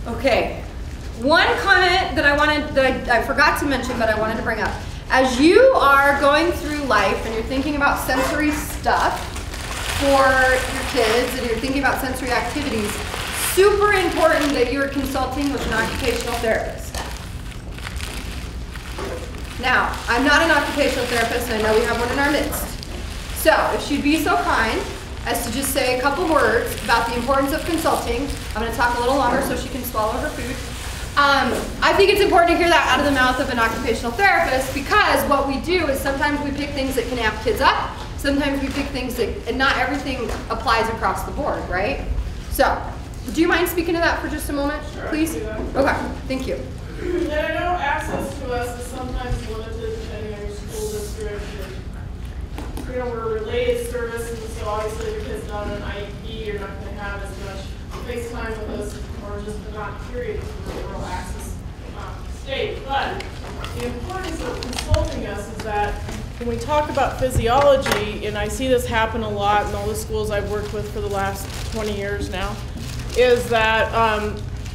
Okay, one comment that I forgot to mention, but I wanted to bring up. As you are going through life and you're thinking about sensory stuff for your kids and you're thinking about sensory activities, super important that you're consulting with an occupational therapist. Now, I'm not an occupational therapist, and I know we have one in our midst. So, if she'd be so kind as to just say a couple words about the importance of consulting. I'm going to talk a little longer so she can swallow her food. I think it's important to hear that out of the mouth of an occupational therapist, because what we do is sometimes we pick things that can amp kids up, sometimes we pick things that, and not everything applies across the board, right? So, do you mind speaking to that for just a moment, please? Okay, thank you. And I know access to us is sometimes limited depending on your school district. And, you know, we're a related service, and so obviously if your kid's not on an IEP, you're not going to have as much face time with us, or just not period for rural access state. But the importance of consulting us is that when we talk about physiology, and I see this happen a lot in all the schools I've worked with for the last 20 years now, is that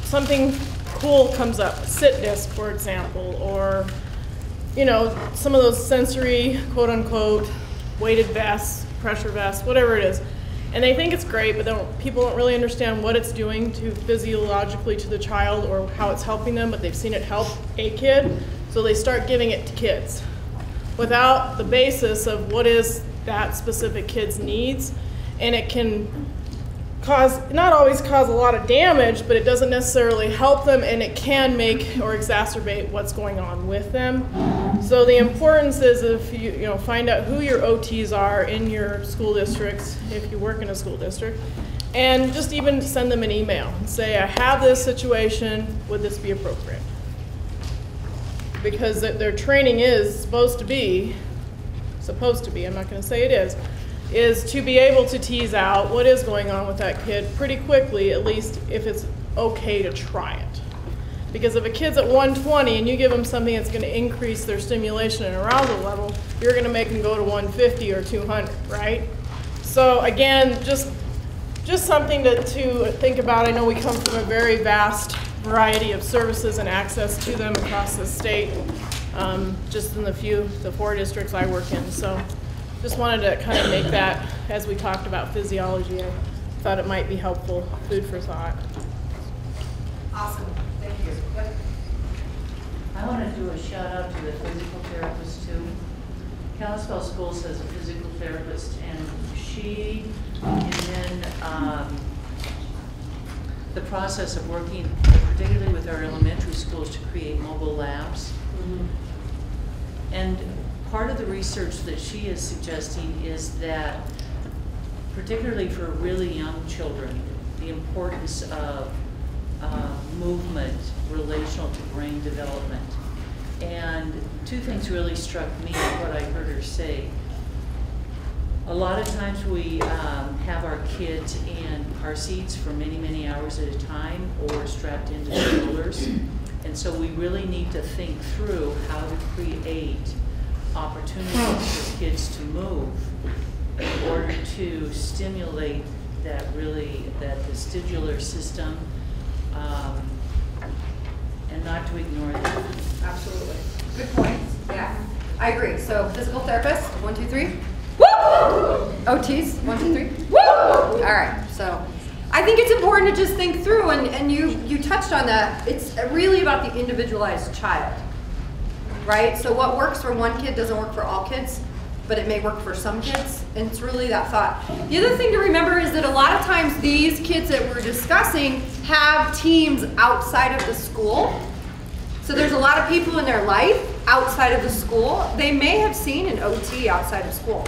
something cool comes up, a sit disc, for example, or, you know, some of those sensory, quote unquote, weighted vests, pressure vests, whatever it is. And they think it's great, but people don't really understand what it's doing to physiologically to the child or how it's helping them, but they've seen it help a kid, so they start giving it to kids without the basis of what is that specific kid's needs. And it can not always cause a lot of damage, but it doesn't necessarily help them, and it can make or exacerbate what's going on with them. So the importance is, if you find out who your OTs are in your school districts, if you work in a school district, and just even send them an email and say, I have this situation, would this be appropriate? Because their training is supposed to be, I'm not going to say it is to be able to tease out what is going on with that kid pretty quickly, at least if it's okay to try it. Because if a kid's at 120 and you give them something that's going to increase their stimulation and arousal level, you're going to make them go to 150 or 200, right? So again, just something to think about. I know we come from a very vast variety of services and access to them across the state, just in the 4 districts I work in. So just wanted to kind of make that, as we talked about physiology, I thought it might be helpful, food for thought. Awesome, thank you. Yep. I want to do a shout out to the physical therapist too. Kalispell Schools has a physical therapist, and she, and then the process of working particularly with our elementary schools to create mobile labs. Mm-hmm. And part of the research that she is suggesting is that, particularly for really young children, the importance of movement relational to brain development. And 2 things really struck me in what I heard her say. A lot of times we have our kids in car seats for many, many hours at a time, or strapped into strollers. And so we really need to think through how to create opportunities for kids to move in order to stimulate that vestibular system, and not to ignore them. Absolutely. Good points. Yeah, I agree. So physical therapist, 1, 2, 3. Woo! OTs, 1, 2, 3. Woo! All right. So I think it's important to just think through, and you touched on that. It's really about the individualized child, right? So what works for one kid doesn't work for all kids, but it may work for some kids, and it's really that thought. The other thing to remember is that a lot of times these kids that we're discussing have teams outside of the school. So there's a lot of people in their life outside of the school. They may have seen an OT outside of school.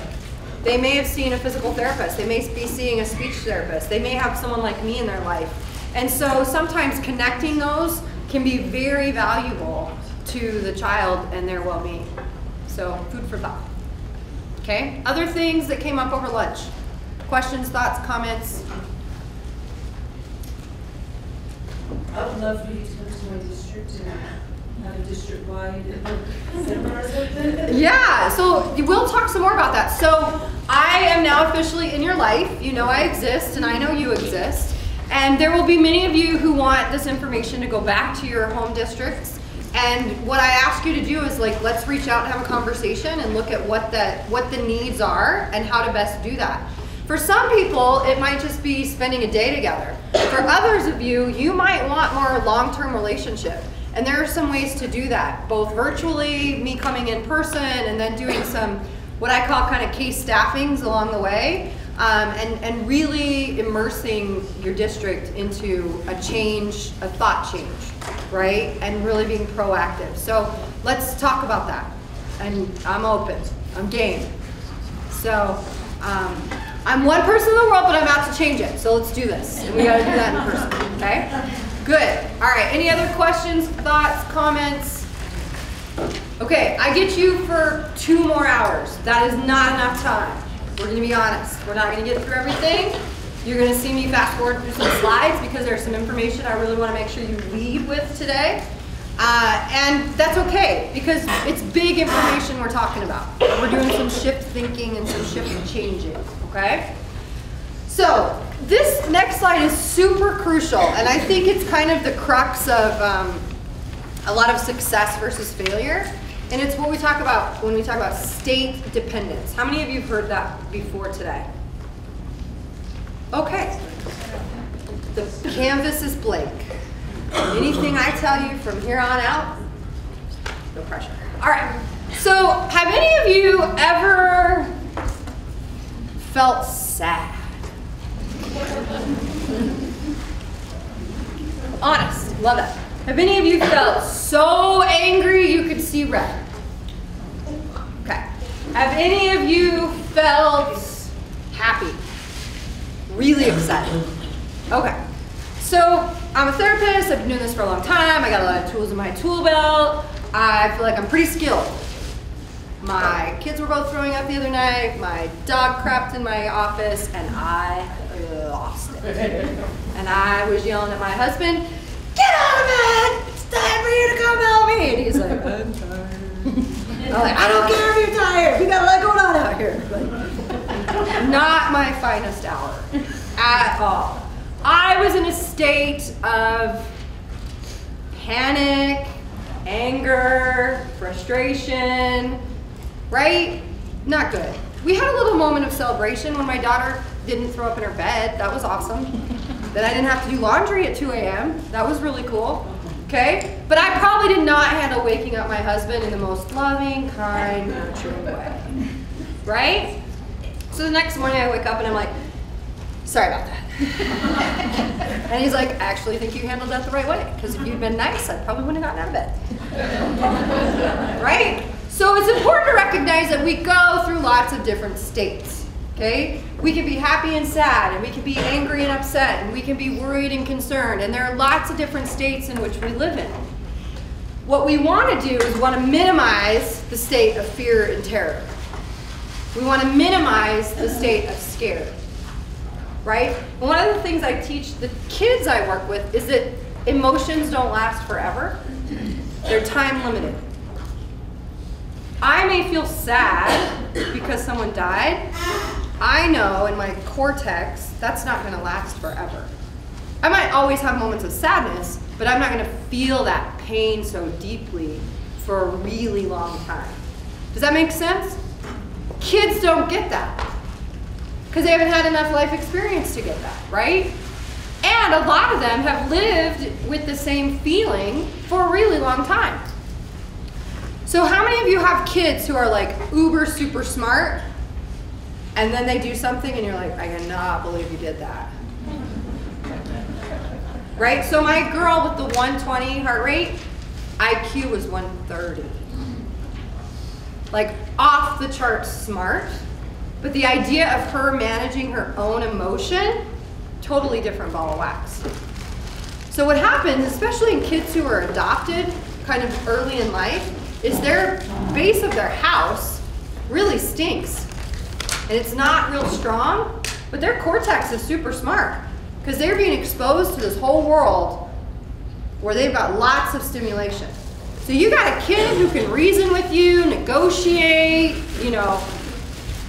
They may have seen a physical therapist. They may be seeing a speech therapist. They may have someone like me in their life. And so sometimes connecting those can be very valuable to the child and their well-being. So food for thought. Okay, other things that came up over lunch? Questions, thoughts, comments? I would love for you to come to my district and have a district-wide seminar or something. Yeah, so we'll talk some more about that. So I am now officially in your life. You know I exist, and I know you exist. And there will be many of you who want this information to go back to your home districts. And what I ask you to do is like, let's reach out and have a conversation and look at what the needs are and how to best do that. For some people, it might just be spending a day together. For others of you, you might want more long-term relationship. And there are some ways to do that, both virtually, me coming in person, and then doing some, what I call kind of case staffings along the way, and really immersing your district into a change, a thought change, right? And really being proactive. So let's talk about that. And I'm open, I'm game. So, I'm one person in the world, but I'm out to change it. So let's do this. And we gotta do that in person, okay? Good. All right, any other questions, thoughts, comments? Okay, I get you for 2 more hours. That is not enough time. We're gonna be honest. We're not gonna get through everything. You're gonna see me fast forward through some slides because there's some information I really wanna make sure you leave with today. And that's okay, because it's big information we're talking about. We're doing some shift thinking and some shift changing, okay? So this next slide is super crucial, and I think it's kind of the crux of a lot of success versus failure. And it's what we talk about when we talk about state dependence. How many of you have heard that before today? Okay. The canvas is blank. Anything I tell you from here on out, no pressure. All right, so have any of you ever felt sad? Honest, love that. Have any of you felt so angry you could see red? Okay. Have any of you felt happy? Really excited? Okay. So I'm a therapist, I've been doing this for a long time, I got a lot of tools in my tool belt, I feel like I'm pretty skilled. My kids were both throwing up the other night, my dog crapped in my office, and I lost it. And I was yelling at my husband, "Get out of bed! It's time for you to come help me!" And he's like, "I'm tired." I'm like, "I don't care if you're tired, we got a lot going on out here." Like, not my finest hour at all. I was in a state of panic, anger, frustration, right? Not good. We had a little moment of celebration when my daughter didn't throw up in her bed. That was awesome. Then I didn't have to do laundry at 2 a.m. That was really cool, okay? But I probably did not handle waking up my husband in the most loving, kind, nurturing way, right? So the next morning I wake up and I'm like, "Sorry about that." And he's like, "I actually think you handled that the right way, because if you'd been nice, I probably wouldn't have gotten out of bed." Right? So it's important to recognize that we go through lots of different states, okay? We can be happy and sad, and we can be angry and upset, and we can be worried and concerned, and there are lots of different states in which we live in. What we want to do is want to minimize the state of fear and terror. We want to minimize the state of scared. Right? And one of the things I teach the kids I work with is that emotions don't last forever. They're time limited. I may feel sad because someone died. I know in my cortex that's not going to last forever. I might always have moments of sadness, but I'm not going to feel that pain so deeply for a really long time. Does that make sense? Kids don't get that, because they haven't had enough life experience to get that, right? And a lot of them have lived with the same feeling for a really long time. So how many of you have kids who are like uber super smart, and then they do something and you're like, "I cannot believe you did that." Right? So my girl with the 120 heart rate, IQ was 130. Like off the charts smart. But the idea of her managing her own emotion, totally different ball of wax. So what happens, especially in kids who are adopted kind of early in life, is their base of their house really stinks. And it's not real strong, but their cortex is super smart because they're being exposed to this whole world where they've got lots of stimulation. So you got a kid who can reason with you, negotiate, you know,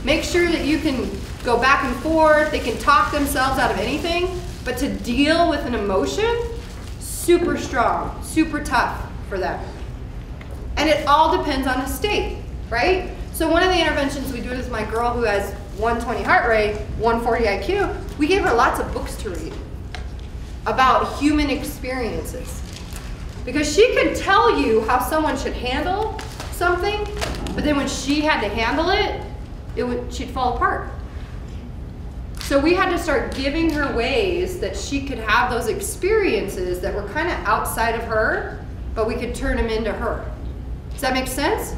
make sure that you can go back and forth, they can talk themselves out of anything. But to deal with an emotion, super strong, super tough for them. And it all depends on the state, right? So one of the interventions we do with my girl who has 120 heart rate, 140 IQ, we gave her lots of books to read about human experiences. Because she could tell you how someone should handle something, but then when she had to handle it, she'd fall apart. So we had to start giving her ways that she could have those experiences that were kind of outside of her, but we could turn them into her. Does that make sense?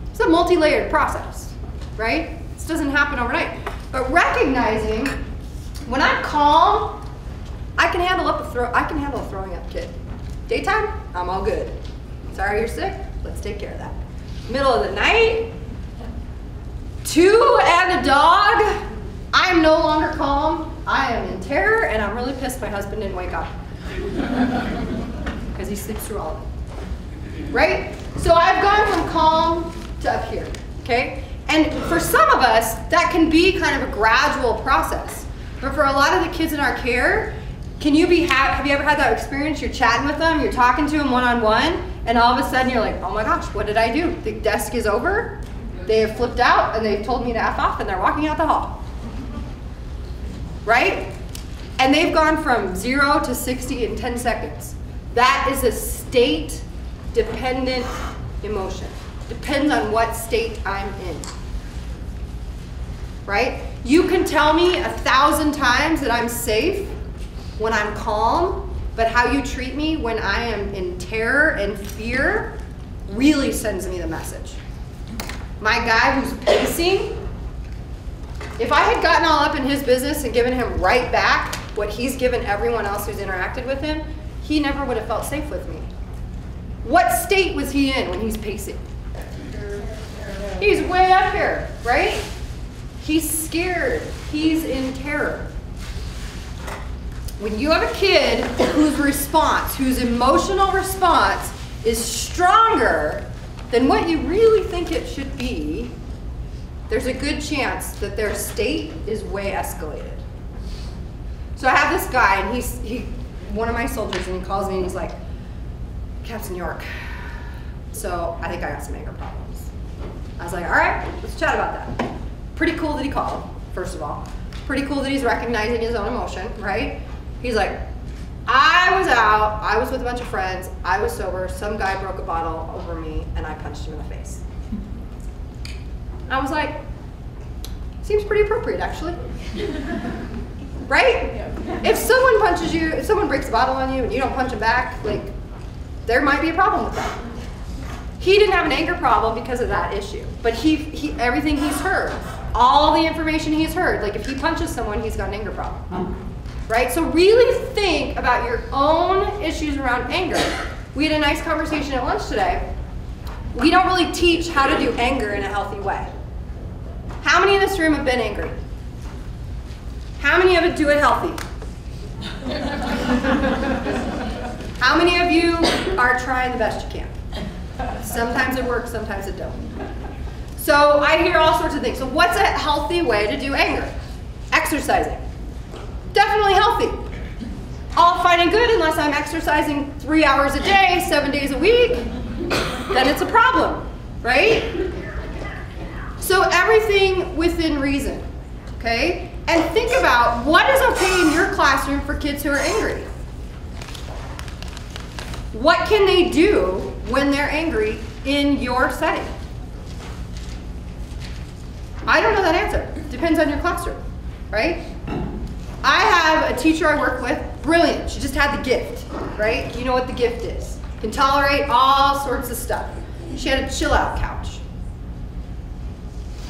It's a multi-layered process, right? This doesn't happen overnight. But recognizing when I'm calm, I can handle a throwing up kid. Daytime, I'm all good. Sorry you're sick, let's take care of that. Middle of the night, 2 and a dog, I'm no longer calm. I am in terror, and I'm really pissed my husband didn't wake up. Because he sleeps through all of it. Right? So I've gone from calm to up here, okay? And for some of us, that can be kind of a gradual process. But for a lot of the kids in our care, have you ever had that experience? You're chatting with them, you're talking to them one-on-one, and all of a sudden you're like, oh my gosh, what did I do? The desk is over, they have flipped out, and they've told me to F off, and they're walking out the hall. Right? And they've gone from 0 to 60 in 10 seconds. That is a state-dependent emotion. Depends on what state I'm in. Right? You can tell me 1,000 times that I'm safe when I'm calm, but how you treat me when I am in terror and fear really sends me the message. My guy who's pacing, if I had gotten all up in his business and given him right back what he's given everyone else who's interacted with him, he never would have felt safe with me. What state was he in when he's pacing? He's way up here, right? He's scared. He's in terror. When you have a kid whose emotional response is stronger than what you really think it should be, there's a good chance that their state is way escalated. So I have this guy, and he's one of my soldiers, and he calls me and he's like, Captain York, so I think I got some anger problems. I was like, all right, let's chat about that. Pretty cool that he called, first of all. Pretty cool that he's recognizing his own emotion, right? He's like, I was out, I was with a bunch of friends, I was sober, some guy broke a bottle over me, and I punched him in the face. I was like, seems pretty appropriate, actually. Right? Yeah. If someone punches you, if someone breaks a bottle on you and you don't punch them back, like, there might be a problem with that. He didn't have an anger problem because of that issue, but everything he's heard, all the information he's heard, like if he punches someone, he's got an anger problem. Right? So really think about your own issues around anger. We had a nice conversation at lunch today. We don't really teach how to do anger in a healthy way. How many in this room have been angry? How many of you do it healthy? How many of you are trying the best you can? Sometimes it works, sometimes it don't. So I hear all sorts of things. So what's a healthy way to do anger? Exercising. Definitely healthy. All fine and good unless I'm exercising 3 hours a day, 7 days a week, then it's a problem, right? So everything within reason, okay? And think about what is okay in your classroom for kids who are angry. What can they do when they're angry in your setting? I don't know that answer. Depends on your classroom, right? I have a teacher I work with, brilliant. She just had the gift, right? You know what the gift is. Can tolerate all sorts of stuff. She had a chill out couch.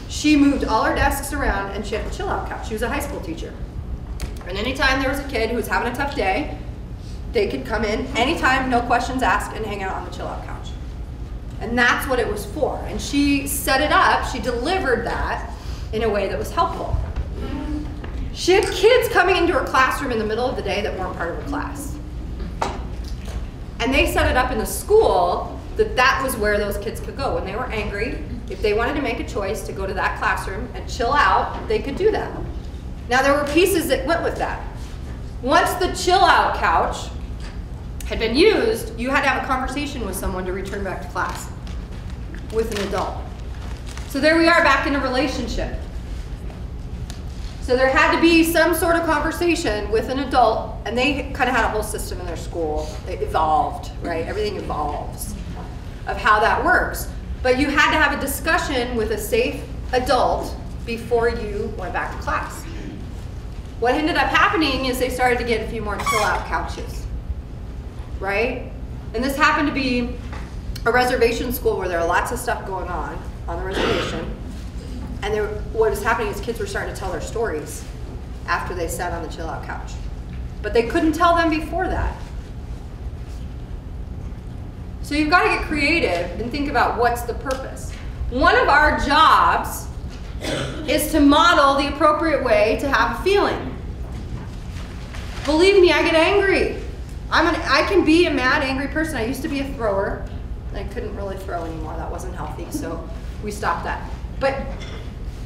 She moved all her desks around and she had a chill out couch. She was a high school teacher. And anytime there was a kid who was having a tough day, they could come in anytime, no questions asked, and hang out on the chill out couch. And that's what it was for. And she set it up, she delivered that in a way that was helpful. She had kids coming into her classroom in the middle of the day that weren't part of her class. And they set it up in the school that that was where those kids could go. When they were angry, if they wanted to make a choice to go to that classroom and chill out, they could do that. Now there were pieces that went with that. Once the chill out couch had been used, you had to have a conversation with someone to return back to class with an adult. So there we are back in a relationship. So there had to be some sort of conversation with an adult, and they kind of had a whole system in their school. It evolved, right? Everything evolves of how that works. But you had to have a discussion with a safe adult before you went back to class. What ended up happening is they started to get a few more chill out couches, right? And this happened to be a reservation school where there were lots of stuff going on the reservation. And what was happening is kids were starting to tell their stories after they sat on the chill out couch. But they couldn't tell them before that. So you've got to get creative and think about what's the purpose. One of our jobs is to model the appropriate way to have a feeling. Believe me, I get angry. I can be a mad, angry person. I used to be a thrower. I couldn't really throw anymore. That wasn't healthy, so we stopped that. But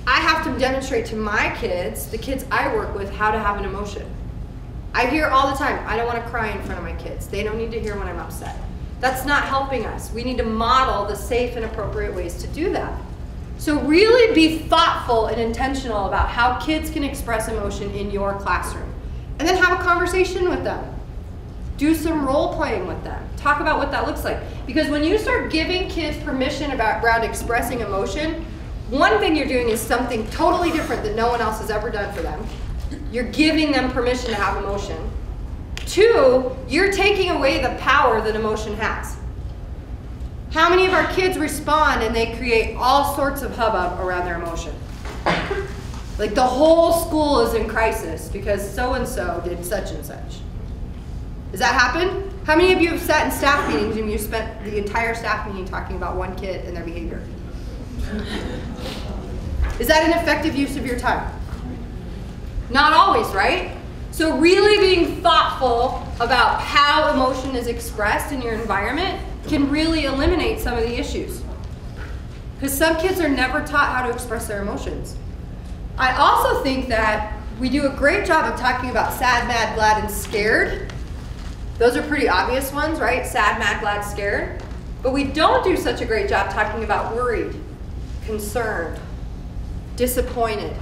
I have to demonstrate to my kids, the kids I work with, how to have an emotion. I hear all the time, I don't want to cry in front of my kids. They don't need to hear when I'm upset. That's not helping us. We need to model the safe and appropriate ways to do that. So really be thoughtful and intentional about how kids can express emotion in your classroom. And then have a conversation with them. Do some role playing with them. Talk about what that looks like. Because when you start giving kids permission around expressing emotion, one thing you're doing is something totally different that no one else has ever done for them. You're giving them permission to have emotion. Two, you're taking away the power that emotion has. How many of our kids respond and they create all sorts of hubbub around their emotion? Like the whole school is in crisis because so-and-so did such and such. Does that happen? How many of you have sat in staff meetings and you spent the entire staff meeting talking about one kid and their behavior? Is that an effective use of your time? Not always, right? So really being thoughtful about how emotion is expressed in your environment can really eliminate some of the issues. Because some kids are never taught how to express their emotions. I also think that we do a great job of talking about sad, mad, glad, and scared. Those are pretty obvious ones, right? Sad, mad, glad, scared. But we don't do such a great job talking about worried, concerned, disappointed.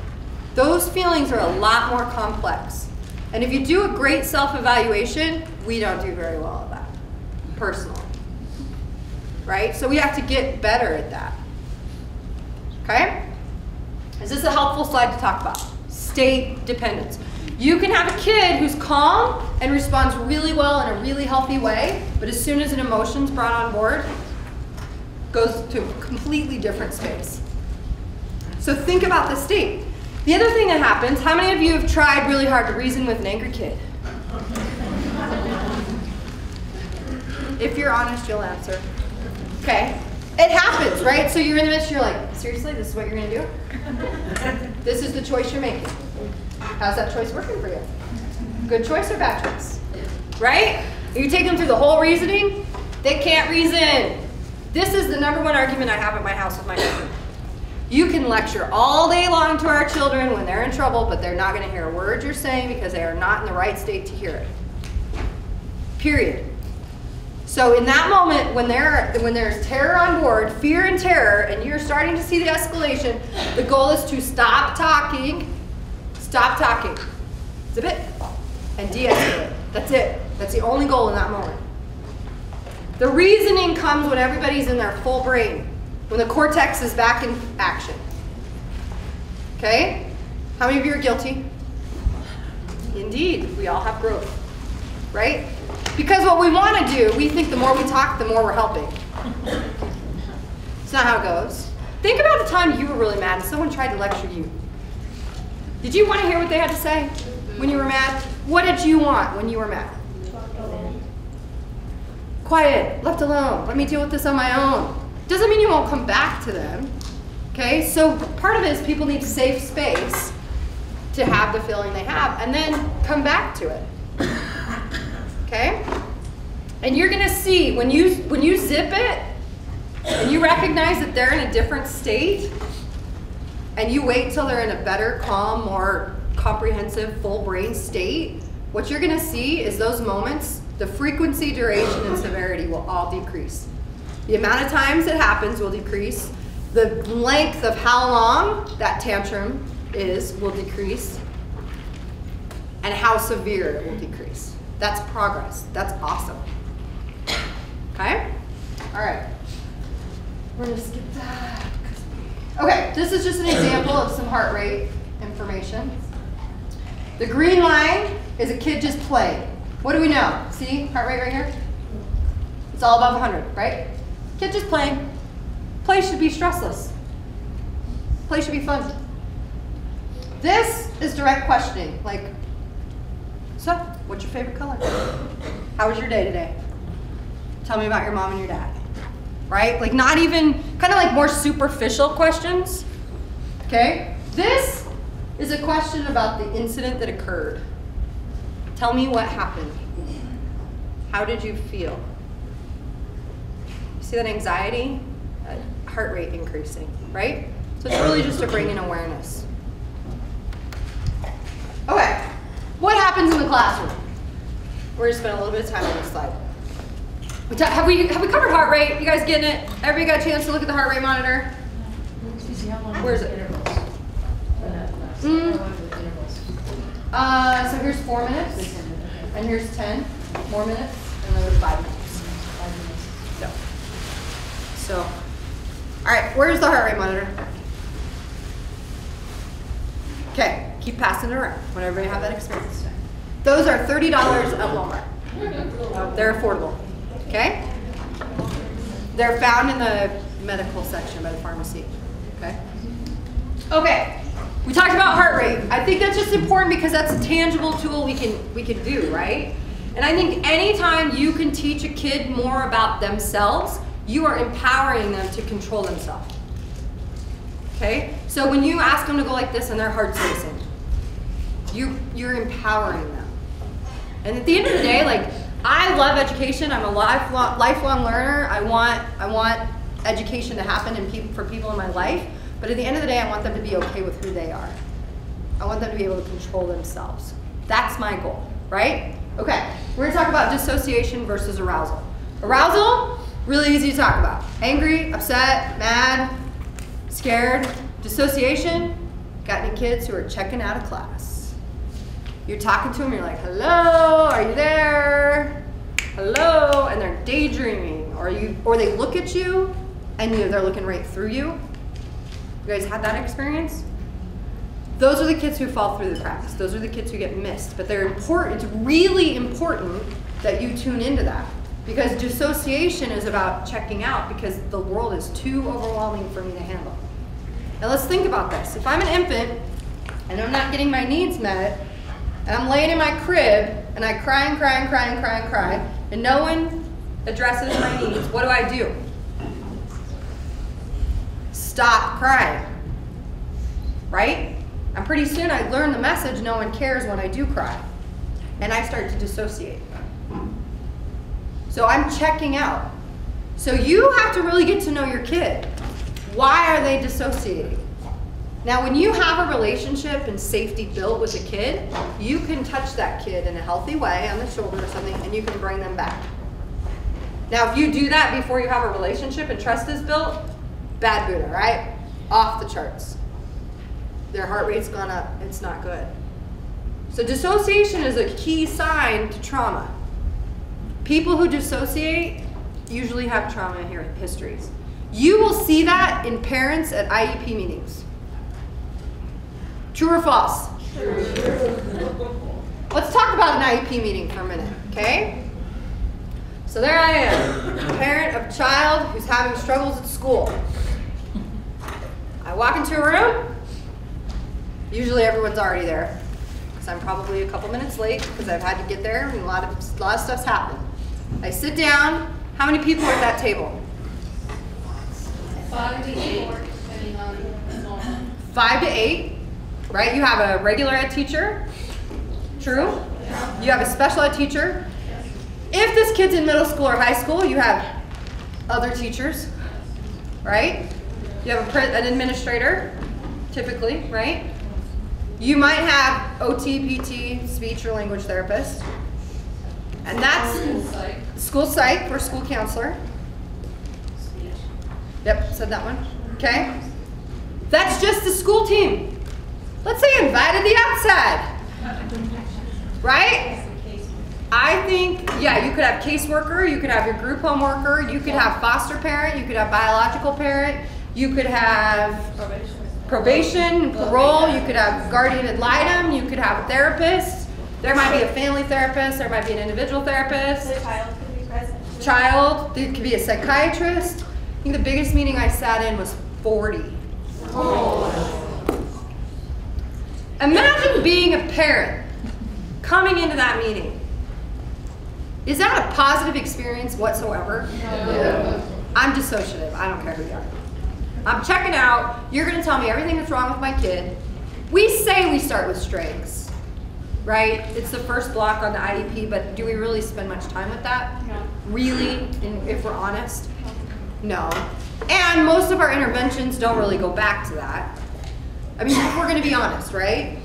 Those feelings are a lot more complex. And if you do a great self-evaluation, we don't do very well at that, personally. Right? So we have to get better at that. Okay? Is this a helpful slide to talk about? State dependence. You can have a kid who's calm and responds really well in a really healthy way, but as soon as an emotion's brought on board, goes to a completely different space. So think about the state. The other thing that happens, how many of you have tried really hard to reason with an angry kid? If you're honest, you'll answer. Okay. It happens, right? So you're in the midst, you're like, seriously, this is what you're going to do? This is the choice you're making. How's that choice working for you? Good choice or bad choice? Right? You take them through the whole reasoning, they can't reason. This is the #1 argument I have at my house with my husband. You can lecture all day long to our children when they're in trouble, but they're not going to hear a word you're saying because they are not in the right state to hear it. Period. So in that moment, when there's terror on board, fear and terror, and you're starting to see the escalation, the goal is to stop talking, zip it, and de-escalate. That's it. That's the only goal in that moment. The reasoning comes when everybody's in their full brain, when the cortex is back in action. Okay? How many of you are guilty? Indeed, we all have growth, right? Because what we want to do, we think the more we talk, the more we're helping. It's not how it goes. Think about the time you were really mad and someone tried to lecture you. Did you want to hear what they had to say when you were mad? What did you want when you were mad? Quiet, left alone, let me deal with this on my own. Doesn't mean you won't come back to them. Okay, so part of it is people need safe space to have the feeling they have and then come back to it. Okay? And you're gonna see when you zip it and you recognize that they're in a different state and you wait till they're in a better, calm, more comprehensive, full brain state, what you're gonna see is those moments, the frequency, duration, and severity will all decrease. The amount of times it happens will decrease. The length of how long that tantrum is will decrease. And how severe it will decrease. That's progress. That's awesome. Okay? All right. We're gonna skip that. Okay, this is just an example of some heart rate information. The green line is a kid just playing. What do we know? See, heart rate right here? It's all above 100, right? Kid just playing. Play should be stressless. Play should be fun. This is direct questioning, like, so, what's your favorite color? How was your day today? Tell me about your mom and your dad. Right? Like not even, kind of like more superficial questions. Okay? This is a question about the incident that occurred. Tell me what happened. How did you feel? See that anxiety? Heart rate increasing, right? So it's really just to bring in awareness. Okay. What happens in the classroom? We're going to spend a little bit of time on this slide. Have we covered heart rate? You guys getting it? Everybody got a chance to look at the heart rate monitor? Where is it? So here's 4 minutes, and here's 10 more minutes, and then there's 5 minutes. So, all right, where's the heart rate monitor? Okay, keep passing it around when everybody have that experience. Those are $30 at Walmart. They're affordable, okay? They're found in the medical section by the pharmacy, okay? Okay, we talked about heart rate. I think that's just important because that's a tangible tool we can do, right? And I think anytime you can teach a kid more about themselves, you are empowering them to control themselves. Okay? So when you ask them to go like this and their heart's racing, you're empowering them. And at the end of the day, like, I love education. I'm a lifelong learner. I want education to happen for people in my life. But at the end of the day, I want them to be okay with who they are. I want them to be able to control themselves. That's my goal, right? Okay, we're gonna talk about dissociation versus arousal. Arousal, really easy to talk about. Angry, upset, mad, scared. Dissociation, got any kids who are checking out of class? You're talking to them, you're like, hello, are you there? Hello, and they're daydreaming. Or they look at you and they're looking right through you. You guys had that experience? Those are the kids who fall through the cracks. Those are the kids who get missed. But they're important. It's really important that you tune into that. Because dissociation is about checking out because the world is too overwhelming for me to handle. Now let's think about this. If I'm an infant and I'm not getting my needs met, and I'm laying in my crib and I cry and cry and cry and cry and cry, and no one addresses my needs, what do? Stop crying, right? And pretty soon I learn the message, no one cares when I do cry. And I start to dissociate. So I'm checking out. So you have to really get to know your kid. Why are they dissociating? Now when you have a relationship and safety built with a kid, you can touch that kid in a healthy way on the shoulder or something and you can bring them back. Now if you do that before you have a relationship and trust is built, bad Buddha, right? Off the charts. Their heart rate's gone up, it's not good. So dissociation is a key sign to trauma. People who dissociate usually have trauma histories. You will see that in parents at IEP meetings. True or false? True. Let's talk about an IEP meeting for a minute, okay? So there I am, a parent of a child who's having struggles at school. I walk into a room, usually everyone's already there, because I'm probably a couple minutes late because I've had to get there and a lot of stuff's happened. I sit down, how many people are at that table? 5 to 8, depending on the moment. 5 to 8, right? You have a regular ed teacher, true? You have a special ed teacher. If this kid's in middle school or high school, you have other teachers, right? You have an administrator, typically, right? You might have OT, PT, speech or language therapist. And that's school psych or school counselor. Yep, said that one. Okay. That's just the school team. Let's say invited the outside. Right? I think, yeah, you could have caseworker, you could have your group home worker, you could have foster parent, you could have biological parent, you could have probation, parole, you could have guardian ad litem, you could have a therapist. There might be a family therapist, there might be an individual therapist. The child could be present. Child, there could be a psychiatrist. I think the biggest meeting I sat in was 40. Oh. Imagine being a parent coming into that meeting. Is that a positive experience whatsoever? No. I'm dissociative. I don't care who you are. I'm checking out. You're going to tell me everything that's wrong with my kid. We say we start with strengths, right? It's the first block on the IEP, but do we really spend much time with that? No. Really, if we're honest? No. And most of our interventions don't really go back to that. I mean, if we're going to be honest, right?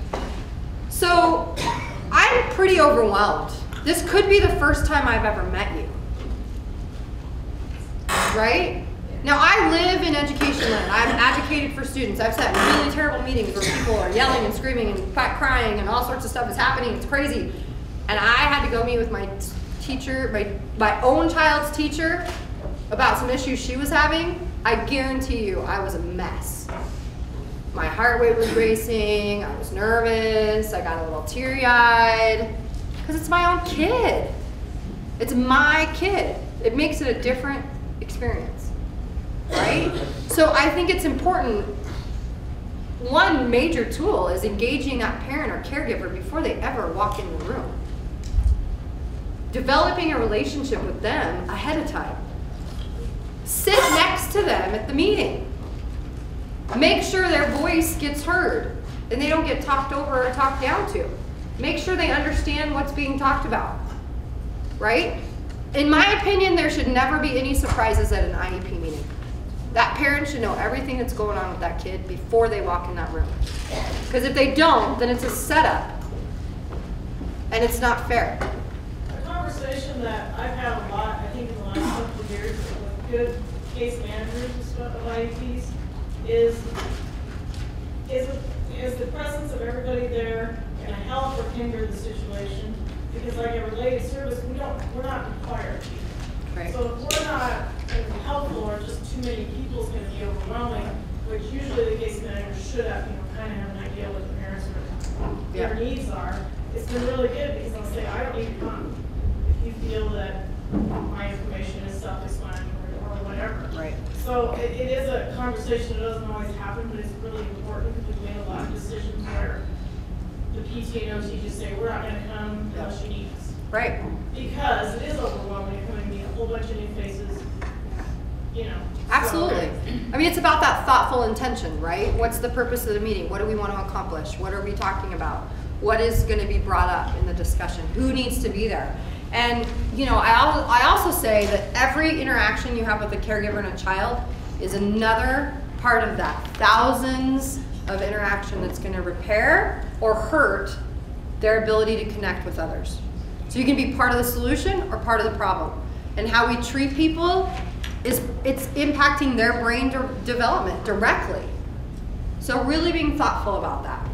So I'm pretty overwhelmed. This could be the first time I've ever met you. Right? Now, I live in education land. I'm advocated for students. I've sat in really terrible meetings where people are yelling and screaming and crying and all sorts of stuff is happening. It's crazy. And I had to go meet with my teacher, my own child's teacher, about some issues she was having. I guarantee you I was a mess. My heart rate was racing. I was nervous. I got a little teary-eyed. Because it's my own kid. It's my kid. It makes it a different experience, right? So I think it's important. One major tool is engaging that parent or caregiver before they ever walk in the room. Developing a relationship with them ahead of time. Sit next to them at the meeting. Make sure their voice gets heard and they don't get talked over or talked down to. Make sure they understand what's being talked about, right? In my opinion, there should never be any surprises at an IEP meeting. That parent should know everything that's going on with that kid before they walk in that room. Because if they don't, then it's a setup, and it's not fair. A conversation that I've had a lot, I think in the last couple of years, with good case managers and stuff of IEPs, is the presence of everybody there and a help or hinder the situation. Because like a related service, we're not required to. Right. So if we're not helpful or just too many people is going to be overwhelming, which usually the case manager should have, kind of have an idea what the parents or their needs are. It's been really good because I'll say, I don't need to come if you feel that my information is self-explanatory or whatever. Right. So it is a conversation that doesn't always happen, but it's really important because we've made a lot of decisions where the PT and OT just say, we're not going to come unless you need us. Right. Because it is overwhelming coming to meet a whole bunch of new faces, Absolutely. I mean, it's about that thoughtful intention, right? What's the purpose of the meeting? What do we want to accomplish? What are we talking about? What is going to be brought up in the discussion? Who needs to be there? And, I also say that every interaction you have with a caregiver and a child is another part of that. Thousands of interaction that's going to repair or hurt their ability to connect with others. So you can be part of the solution or part of the problem. And how we treat people it's impacting their brain development directly. So really being thoughtful about that.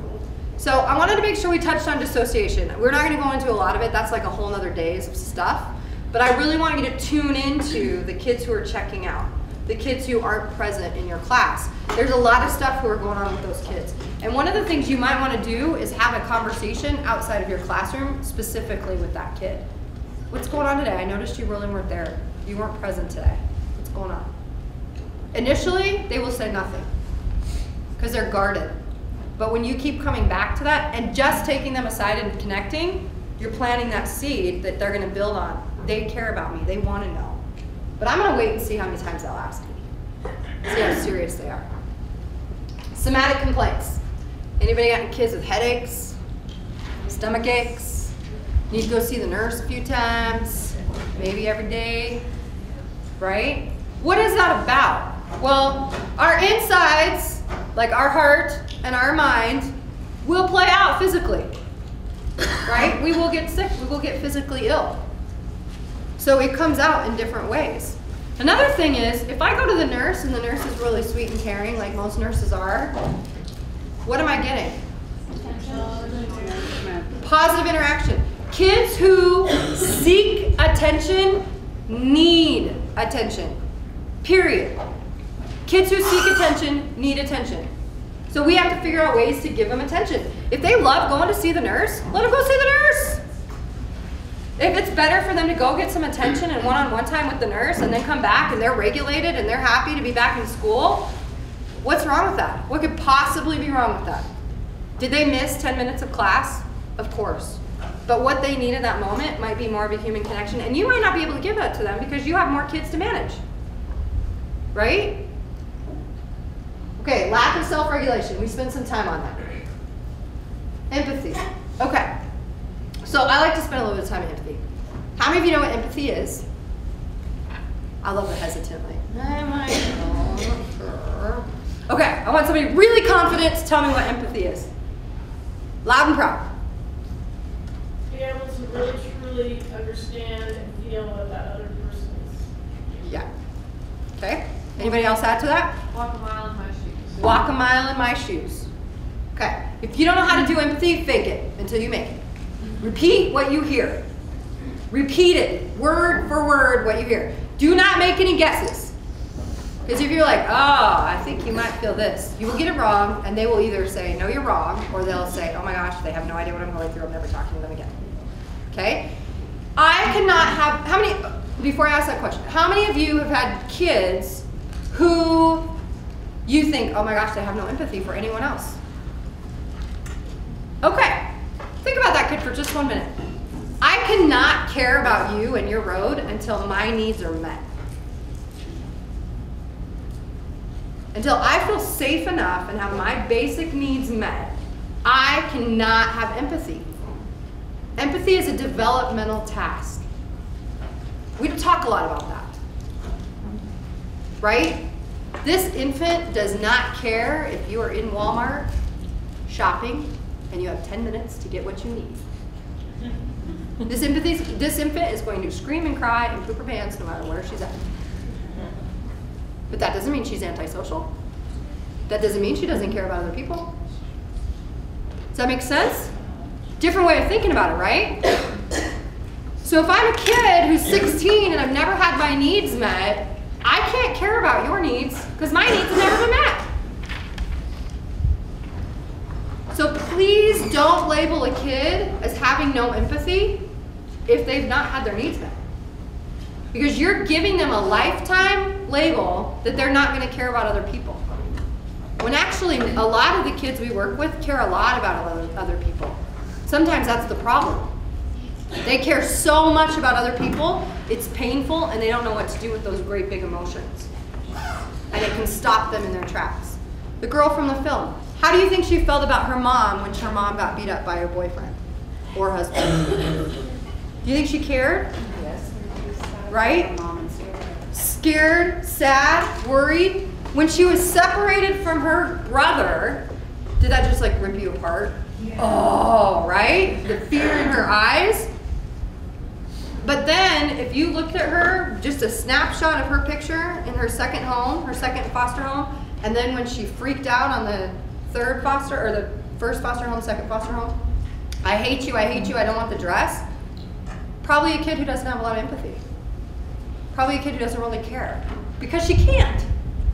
So I wanted to make sure we touched on dissociation. We're not going to go into a lot of it. That's like a whole nother day's of stuff. But I really want you to tune into the kids who are checking out, the kids who aren't present in your class. There's a lot of stuff who are going on with those kids. And one of the things you might want to do is have a conversation outside of your classroom specifically with that kid. What's going on today? I noticed you really weren't there. You weren't present today. What's going on? Initially, they will say nothing because they're guarded. But when you keep coming back to that and just taking them aside and connecting, you're planting that seed that they're going to build on. They care about me. They want to know. But I'm going to wait and see how many times they'll ask me. See how serious they are. Somatic complaints. Anybody got any kids with headaches? Stomach aches? Need to go see the nurse a few times? Maybe every day? Right? What is that about? Well, our insides, like our heart and our mind, will play out physically, right? We will get sick, we will get physically ill. So it comes out in different ways. Another thing is, if I go to the nurse and the nurse is really sweet and caring, like most nurses are, what am I getting? Positive interaction. Kids who seek attention need attention, period. Kids who seek attention need attention. So we have to figure out ways to give them attention. If they love going to see the nurse, let them go see the nurse. If it's better for them to go get some attention and one-on-one time with the nurse and then come back and they're regulated and they're happy to be back in school, what's wrong with that? What could possibly be wrong with that? Did they miss 10 minutes of class? Of course. But what they need in that moment might be more of a human connection, and you might not be able to give that to them because you have more kids to manage, right? Okay, lack of self-regulation. We spent some time on that. Empathy. Okay. So I like to spend a little bit of time on empathy. How many of you know what empathy is? I love the hesitantly. Okay, I want somebody really confident to tell me what empathy is. Loud and proud. Be able to really truly understand and feel what that other person is. Yeah. Okay. Anybody else add to that? Walk a mile in my shoes. Walk a mile in my shoes. Okay. If you don't know how to do empathy, fake it until you make it. Repeat what you hear. Repeat it, word for word, what you hear. Do not make any guesses. Because if you're like, oh, I think you might feel this, you will get it wrong, and they will either say, no, you're wrong, or they'll say, oh my gosh, they have no idea what I'm going through, I'm never talking to them again. Okay? I cannot have, how many, before I ask that question, how many of you have had kids who you think, oh my gosh, they have no empathy for anyone else? Okay. Think about that kid for just 1 minute. I cannot care about you and your road until my needs are met. Until I feel safe enough and have my basic needs met, I cannot have empathy. Empathy is a developmental task. We talk a lot about that. Right? This infant does not care if you are in Walmart shopping and you have 10 minutes to get what you need. This infant is going to scream and cry and poop her pants no matter where she's at. But that doesn't mean she's antisocial. That doesn't mean she doesn't care about other people. Does that make sense? Different way of thinking about it, right? So if I'm a kid who's 16 and I've never had my needs met, I can't care about your needs because my needs have never been met. So please don't label a kid as having no empathy if they've not had their needs met. Because you're giving them a lifetime label that they're not going to care about other people. When actually a lot of the kids we work with care a lot about other people. Sometimes that's the problem. They care so much about other people, it's painful, and they don't know what to do with those great big emotions. And it can stop them in their tracks. The girl from the film, how do you think she felt about her mom when her mom got beat up by her boyfriend or husband? Do you think she cared? Yes. Right? Scared, sad, worried. When she was separated from her brother, did that just like rip you apart? Yeah. Oh, right? The fear in her eyes. But then, if you looked at her, just a snapshot of her picture in her second home, her second foster home, and then when she freaked out on the third foster, or the first foster home, second foster home, I hate you, I don't want the dress. Probably a kid who doesn't have a lot of empathy. Probably a kid who doesn't really care. Because she can't.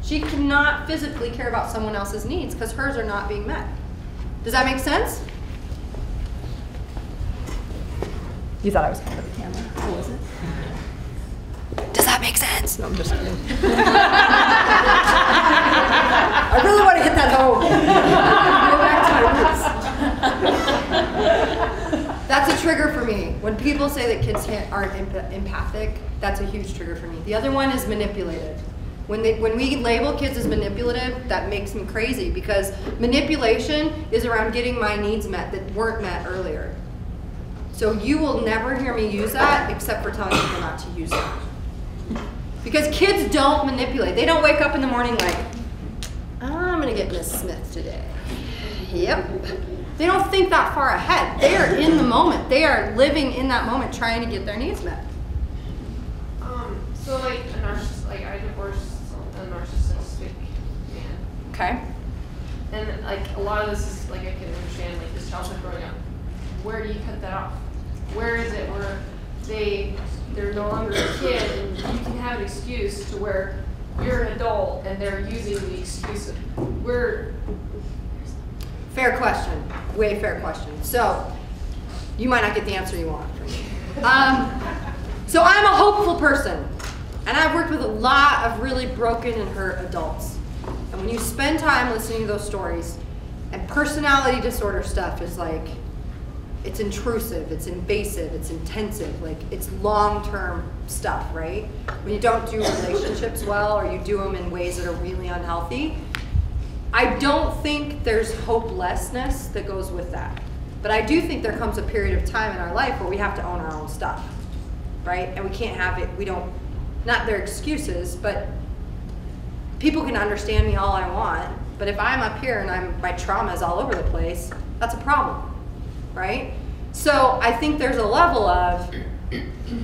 She cannot physically care about someone else's needs because hers are not being met. Does that make sense? You thought I was coming to the camera. Who was it? Does that make sense? No, I'm just kidding. I really want to hit that home. Go back to my roots. That's a trigger for me. When people say that kids aren't empathic, that's a huge trigger for me. The other one is manipulative. When we label kids as manipulative, that makes me crazy because manipulation is around getting my needs met that weren't met earlier. So you will never hear me use that except for telling people not to use it. Because kids don't manipulate. They don't wake up in the morning like, I'm gonna get Miss Smith today. Yep. They don't think that far ahead. They are in the moment. They are living in that moment trying to get their needs met. So like a narcissist, like I divorced a narcissistic man. Okay. And like a lot of this is like I can understand like this childhood growing up. Where do you cut that off? Where is it where they're no longer a kid and you can have an excuse to where you're an adult and they're using the excuse of where. Fair question. Way fair question. So you might not get the answer you want from me. So I'm a hopeful person. And I've worked with a lot of really broken and hurt adults. And when you spend time listening to those stories, and personality disorder stuff is like, it's intrusive, it's invasive, it's intensive, like it's long-term stuff, right? When you don't do relationships well or you do them in ways that are really unhealthy, I don't think there's hopelessness that goes with that. But I do think there comes a period of time in our life where we have to own our own stuff, right? And we can't have it, we don't, not their excuses, but people can understand me all I want, but if I'm up here and my trauma is all over the place, that's a problem, right? So I think there's a level of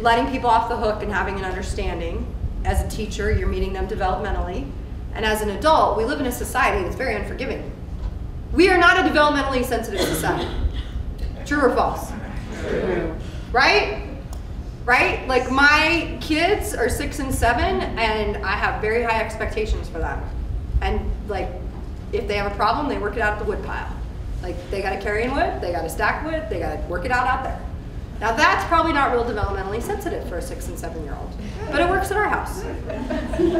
letting people off the hook and having an understanding. As a teacher, you're meeting them developmentally. And as an adult, we live in a society that's very unforgiving. We are not a developmentally sensitive society. True or false? True. Right? Right? Like my kids are 6 and 7 and I have very high expectations for them. And like, if they have a problem, they work it out at the wood pile. Like they gotta carry in wood, they gotta stack wood, they gotta work it out there. Now that's probably not real developmentally sensitive for a 6 and 7-year-old, but it works at our house,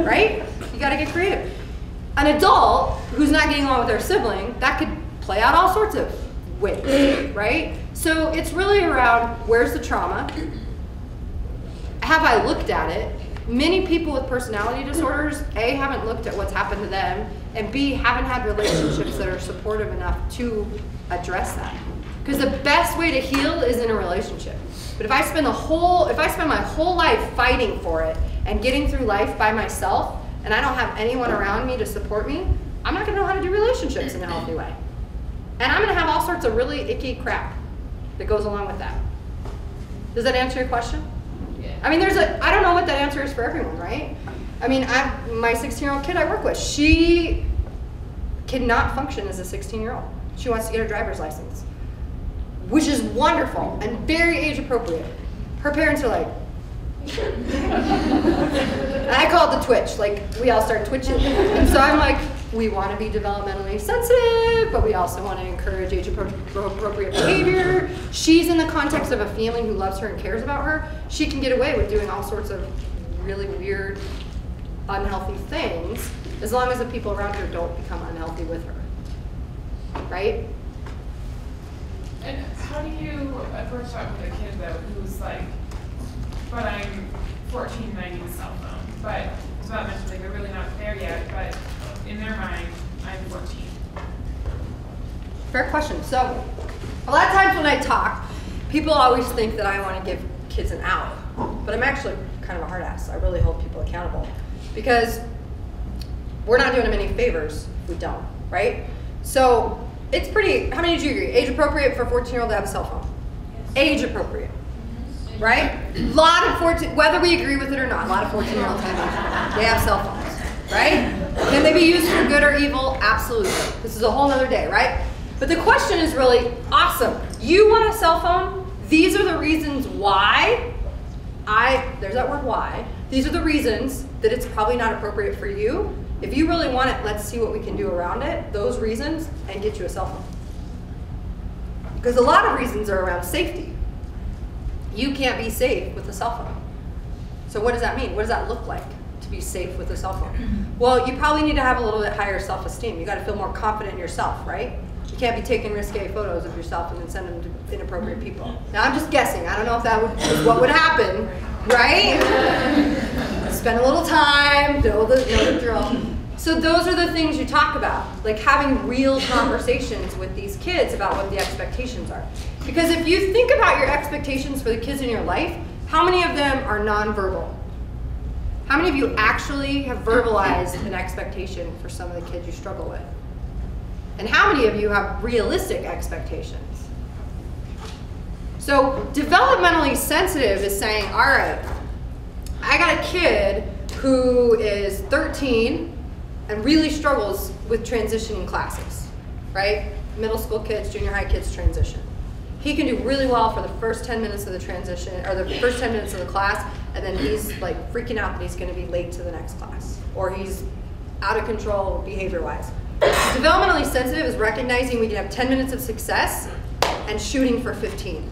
right? You gotta get creative. An adult who's not getting along with their sibling, that could play out all sorts of ways, right? So it's really around where's the trauma? Have I looked at it? Many people with personality disorders, A, haven't looked at what's happened to them, and B, haven't had relationships that are supportive enough to address that. Because the best way to heal is in a relationship. But if I spend my whole life fighting for it and getting through life by myself, and I don't have anyone around me to support me, I'm not gonna know how to do relationships in a healthy way. And I'm gonna have all sorts of really icky crap that goes along with that. Does that answer your question? Yeah. I mean, I don't know what that answer is for everyone, right? I mean, my 16-year-old kid I work with, she cannot function as a 16-year-old. She wants to get her driver's license, which is wonderful and very age appropriate. Her parents are like, and I call it the twitch, like we all start twitching. And so I'm like, we want to be developmentally sensitive, but we also want to encourage age appropriate behavior. She's in the context of a family who loves her and cares about her. She can get away with doing all sorts of really weird, unhealthy things, as long as the people around her don't become unhealthy with her, right? And how do you approach that with a kid though, who's like, but I'm 14 and I need a cell phone, but it's not mentioned, like they're really not there yet, but in their mind, I'm 14. Fair question. So a lot of times when I talk, people always think that I want to give kids an out, but I'm actually kind of a hard ass. I really hold people accountable because we're not doing them any favors if we don't, right? So it's pretty, how many do you agree? Age appropriate for a 14-year-old to have a cell phone? Yes. Age appropriate, right? A lot of 14, whether we agree with it or not, a lot of 14-year-olds have cell phones, right? Can they be used for good or evil? Absolutely. This is a whole nother day, right? But the question is really awesome. You want a cell phone? These are the reasons why there's that word why. These are the reasons that it's probably not appropriate for you. If you really want it, let's see what we can do around it, those reasons, and get you a cell phone. Because a lot of reasons are around safety. You can't be safe with a cell phone. So what does that mean? What does that look like to be safe with a cell phone? Well, you probably need to have a little bit higher self-esteem. You got to feel more confident in yourself, right? You can't be taking risque photos of yourself and then send them to inappropriate people. Now I'm just guessing. I don't know if that is what would happen, right? Spend a little time, know the drill. So those are the things you talk about, like having real conversations with these kids about what the expectations are. Because if you think about your expectations for the kids in your life, how many of them are nonverbal? How many of you actually have verbalized an expectation for some of the kids you struggle with? And how many of you have realistic expectations? So developmentally sensitive is saying, all right, I got a kid who is 13 and really struggles with transitioning classes, right? Middle school kids, junior high kids transition. He can do really well for the first 10 minutes of the transition, or the first 10 minutes of the class, and then he's like freaking out that he's gonna be late to the next class, or he's out of control behavior-wise. Developmentally sensitive is recognizing we can have 10 minutes of success and shooting for 15.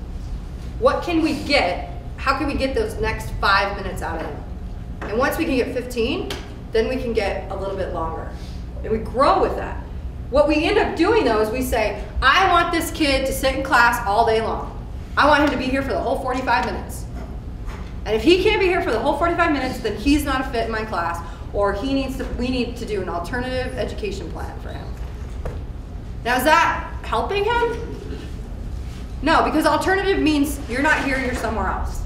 What can we get? How can we get those next 5 minutes out of him? And once we can get 15, then we can get a little bit longer. And we grow with that. What we end up doing though is we say, I want this kid to sit in class all day long. I want him to be here for the whole 45 minutes. And if he can't be here for the whole 45 minutes, then he's not a fit in my class, or we need to do an alternative education plan for him. Now is that helping him? No, because alternative means you're not here, you're somewhere else.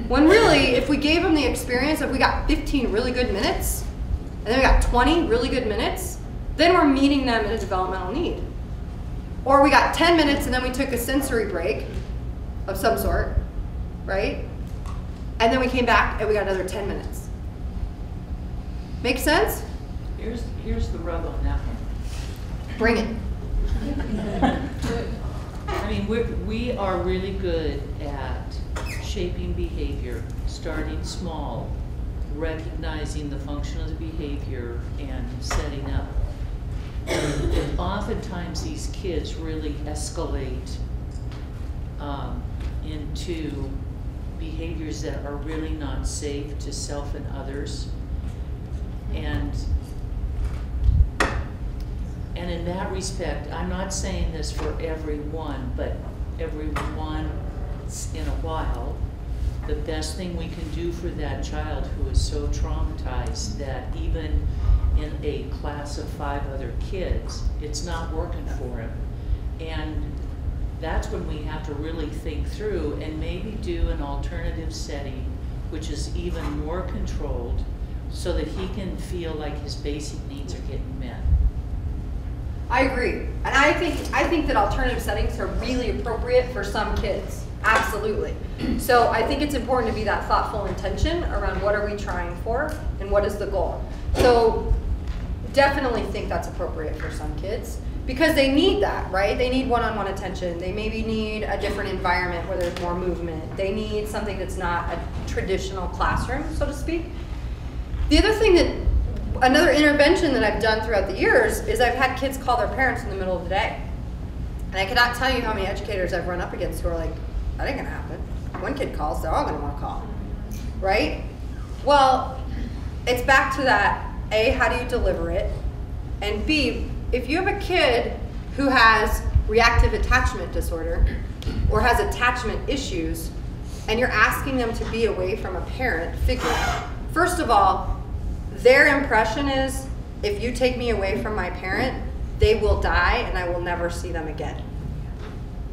When really, if we gave him the experience, if we got 15 really good minutes, and then we got 20 really good minutes, then we're meeting them in a developmental need. Or we got 10 minutes and then we took a sensory break of some sort, right? And then we came back and we got another 10 minutes. Make sense? Here's the rub on that one. Bring it. I mean, we are really good at shaping behavior, starting small, recognizing the function of the behavior, and setting up. And oftentimes these kids really escalate into behaviors that are really not safe to self and others. And in that respect, I'm not saying this for everyone, but every once in a while, the best thing we can do for that child who is so traumatized that even in a class of 5 other kids, it's not working for him. And that's when we have to really think through and maybe do an alternative setting, which is even more controlled, so that he can feel like his basic needs are getting met. I agree. And I think that alternative settings are really appropriate for some kids. Absolutely. So I think it's important to be that thoughtful intention around what are we trying for and what is the goal. So definitely think that's appropriate for some kids because they need that, right? They need one-on-one attention. They maybe need a different environment where there's more movement. They need something that's not a traditional classroom, so to speak. The other thing another intervention that I've done throughout the years is I've had kids call their parents in the middle of the day. And I cannot tell you how many educators I've run up against who are like, that ain't gonna happen. One kid calls, they're all gonna wanna call, right? Well, it's back to that, A, how do you deliver it? And B, if you have a kid who has reactive attachment disorder or has attachment issues and you're asking them to be away from a parent figure, first of all, their impression is, if you take me away from my parent, they will die and I will never see them again.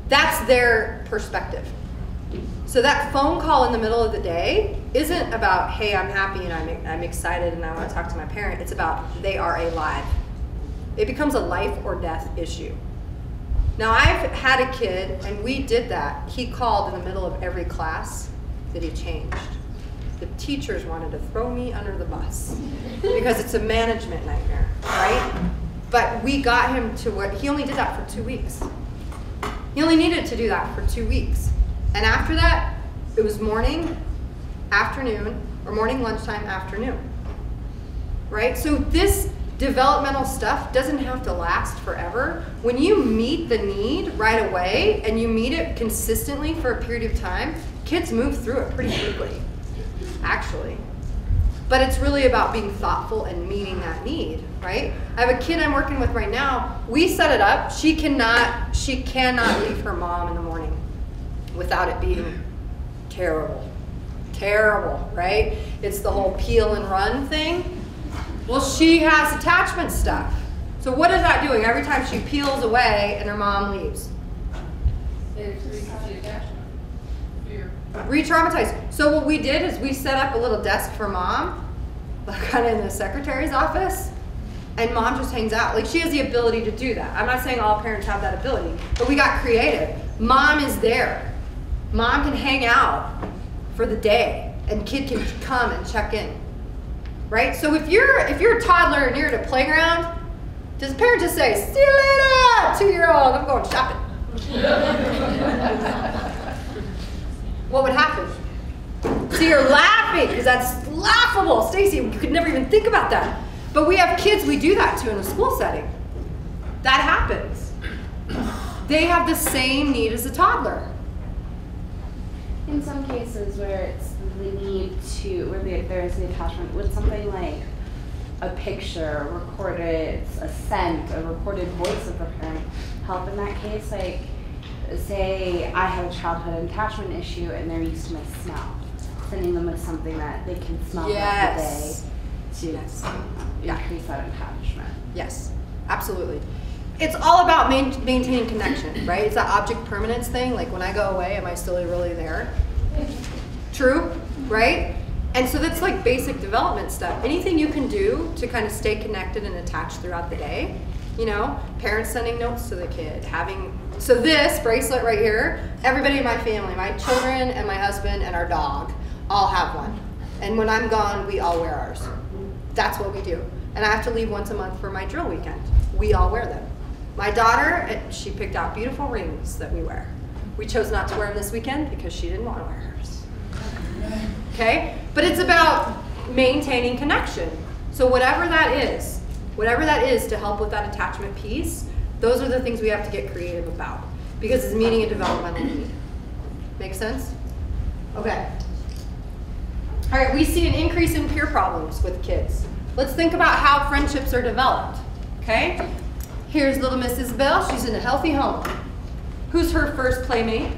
That's their perspective. So that phone call in the middle of the day isn't about, hey, I'm happy and I'm excited and I want to talk to my parent. It's about, they are alive. It becomes a life or death issue. Now I've had a kid, and we did that. He called in the middle of every class that he changed. The teachers wanted to throw me under the bus because it's a management nightmare, right? But we got him to where, he only did that for 2 weeks. He only needed to do that for 2 weeks. And after that, it was morning, afternoon, or morning, lunchtime, afternoon, right? So this developmental stuff doesn't have to last forever. When you meet the need right away and you meet it consistently for a period of time, kids move through it pretty quickly. Actually. But it's really about being thoughtful and meeting that need, right? I have a kid I'm working with right now. We set it up. She cannot leave her mom in the morning without it being terrible. Terrible, right? It's the whole peel and run thing. Well, she has attachment stuff. So what is that doing? Every time she peels away and her mom leaves. Re-traumatized. So what we did is we set up a little desk for mom, kind of in the secretary's office, and mom just hangs out. Like, she has the ability to do that. I'm not saying all parents have that ability, but we got creative. Mom is there. Mom can hang out for the day, and kid can come and check in, right? So if you're a toddler and you're at a playground, does the parent just say, "See you later, 2-year-old, I'm going shopping"? What would happen? So you're laughing, because that's laughable. Stacy, you could never even think about that. But we have kids we do that to in a school setting. That happens. They have the same need as a toddler. In some cases where it's the need to, where there's the attachment with something like a picture, recorded, a scent, a recorded voice of the parent, help in that case. Like, say I have a childhood attachment issue and they're used to my smell, sending them with something that they can smell throughout the day to increase that attachment. Yes, absolutely. It's all about maintaining connection, right? It's that object permanence thing. Like, when I go away, am I still really there? True, right? And so that's like basic development stuff. Anything you can do to kind of stay connected and attached throughout the day. You know, parents sending notes to the kid, so this bracelet right here, everybody in my family, my children and my husband and our dog, all have one. And when I'm gone, we all wear ours. That's what we do. And I have to leave once a month for my drill weekend. We all wear them. My daughter, she picked out beautiful rings that we wear. We chose not to wear them this weekend because she didn't want to wear hers. Okay? But it's about maintaining connection. So whatever that is to help with that attachment piece, those are the things we have to get creative about, because it's meeting a developmental need. Make sense? Okay. All right, we see an increase in peer problems with kids. Let's think about how friendships are developed, okay? Here's little Miss Isabel. She's in a healthy home. Who's her first playmate?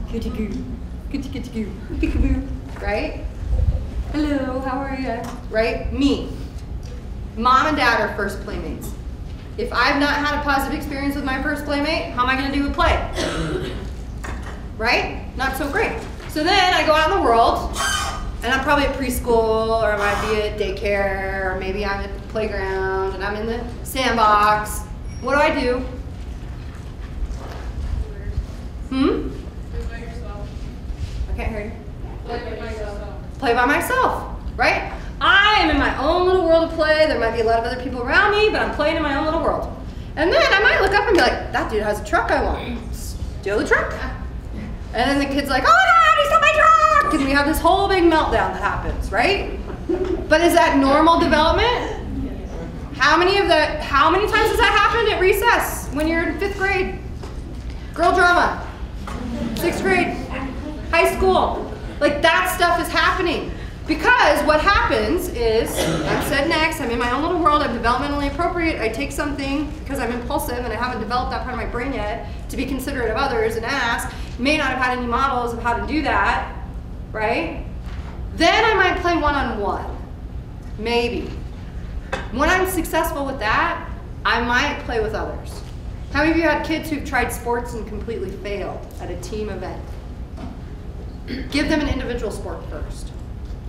Kitty goo. Kitty kitty goo. Peekaboo. Right? Hello, how are you? Right? Me. Mom and dad are first playmates. If I've not had a positive experience with my first playmate, how am I going to do with play? Right? Not so great. So then I go out in the world, and I'm probably at preschool, or I might be at daycare, or maybe I'm at the playground, and I'm in the sandbox. What do? Play by yourself. I can't hear you. Play by yourself. Play by myself, right? I am in my own little world of play. There might be a lot of other people around me, but I'm playing in my own little world. And then I might look up and be like, that dude has a truck I want. Steal the truck. And then the kid's like, oh my God, he stole my truck! And we have this whole big meltdown that happens, right? But is that normal development? How many times has that happened at recess when you're in 5th grade? Girl drama. 6th grade. High school. Like, that stuff is happening. Because what happens is, I'm said next, I'm in my own little world, I'm developmentally appropriate, I take something because I'm impulsive and I haven't developed that part of my brain yet to be considerate of others and ask, may not have had any models of how to do that, right? Then I might play one-on-one, maybe. When I'm successful with that, I might play with others. How many of you had kids who've tried sports and completely failed at a team event? Give them an individual sport first.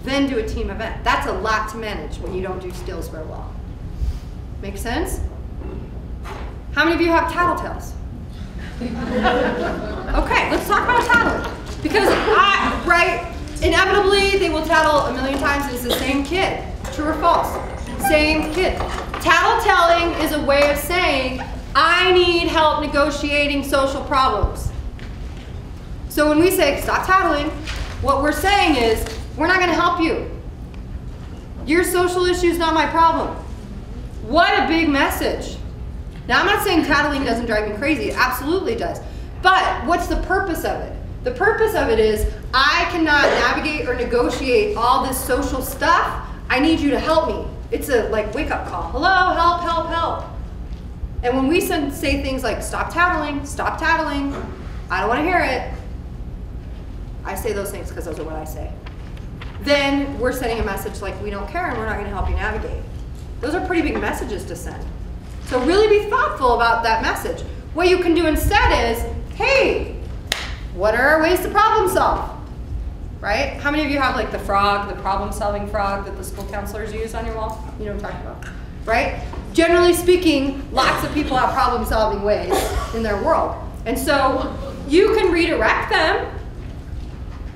Then do a team event. That's a lot to manage when you don't do skills very well. Make sense? How many of you have tattletales? Okay, let's talk about tattling. Because inevitably they will tattle a million times. It's the same kid. True or false? Same kid. Tattletelling is a way of saying, I need help negotiating social problems. So when we say, stop tattling, what we're saying is, we're not going to help you. Your social issue is not my problem. What a big message. Now, I'm not saying tattling doesn't drive me crazy. It absolutely does. But what's the purpose of it? The purpose of it is, I cannot navigate or negotiate all this social stuff. I need you to help me. It's a wake-up call. Hello, help, help, help. And when we say things like, stop tattling, I don't want to hear it. I say those things because those are what I say. Then we're sending a message like, we don't care and we're not going to help you navigate. Those are pretty big messages to send. So really be thoughtful about that message. What you can do instead is, hey, what are our ways to problem solve? Right? How many of you have like the frog, the problem solving frog that the school counselors use on your wall? You know what I'm talking about. right? Generally speaking, lots of people have problem-solving ways in their world. And so you can redirect them,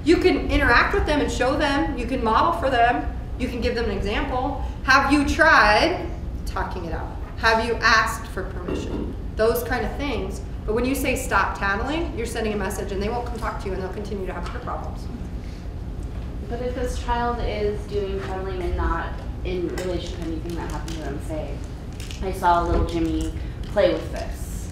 you can interact with them and show them, you can model for them, you can give them an example. Have you tried talking it out? Have you asked for permission? Those kind of things. But when you say stop tattling, you're sending a message and they won't come talk to you and they'll continue to have their problems. But if this child is doing cuddling and not in relation to anything that happened to them, say, I saw little Jimmy play with this,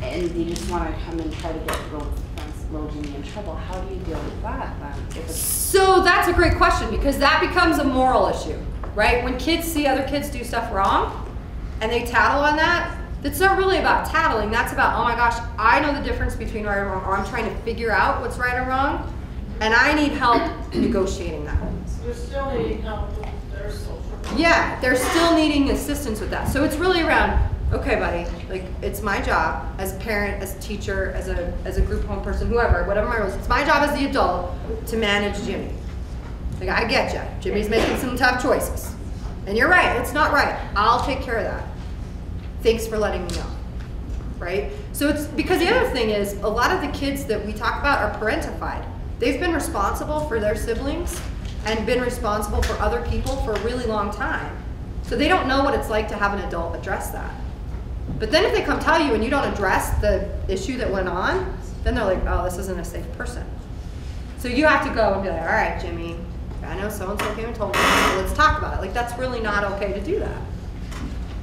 and they just want to come and try to get little Jimmy in trouble, how do you deal with that then? So that's a great question, because that becomes a moral issue, right? When kids see other kids do stuff wrong and they tattle on that, it's not really about tattling. That's about, oh my gosh, I know the difference between right and wrong, or I'm trying to figure out what's right or wrong, and I need help negotiating that. So they're still needing help with their social. Yeah, they're still needing assistance with that. So it's really around, okay, buddy, like it's my job as a parent, as a teacher, as a group home person, whoever, whatever my role is. It's my job as the adult to manage Jimmy. Like, I get you. Jimmy's making some tough choices. And you're right, it's not right. I'll take care of that. Thanks for letting me know, right? So it's because the other thing is, a lot of the kids that we talk about are parentified. They've been responsible for their siblings and been responsible for other people for a really long time. So they don't know what it's like to have an adult address that. But then if they come tell you and you don't address the issue that went on, then they're like, oh, this isn't a safe person. So you have to go and be like, all right, Jimmy, I know so-and-so came and told me, so let's talk about it. Like, that's really not okay to do that.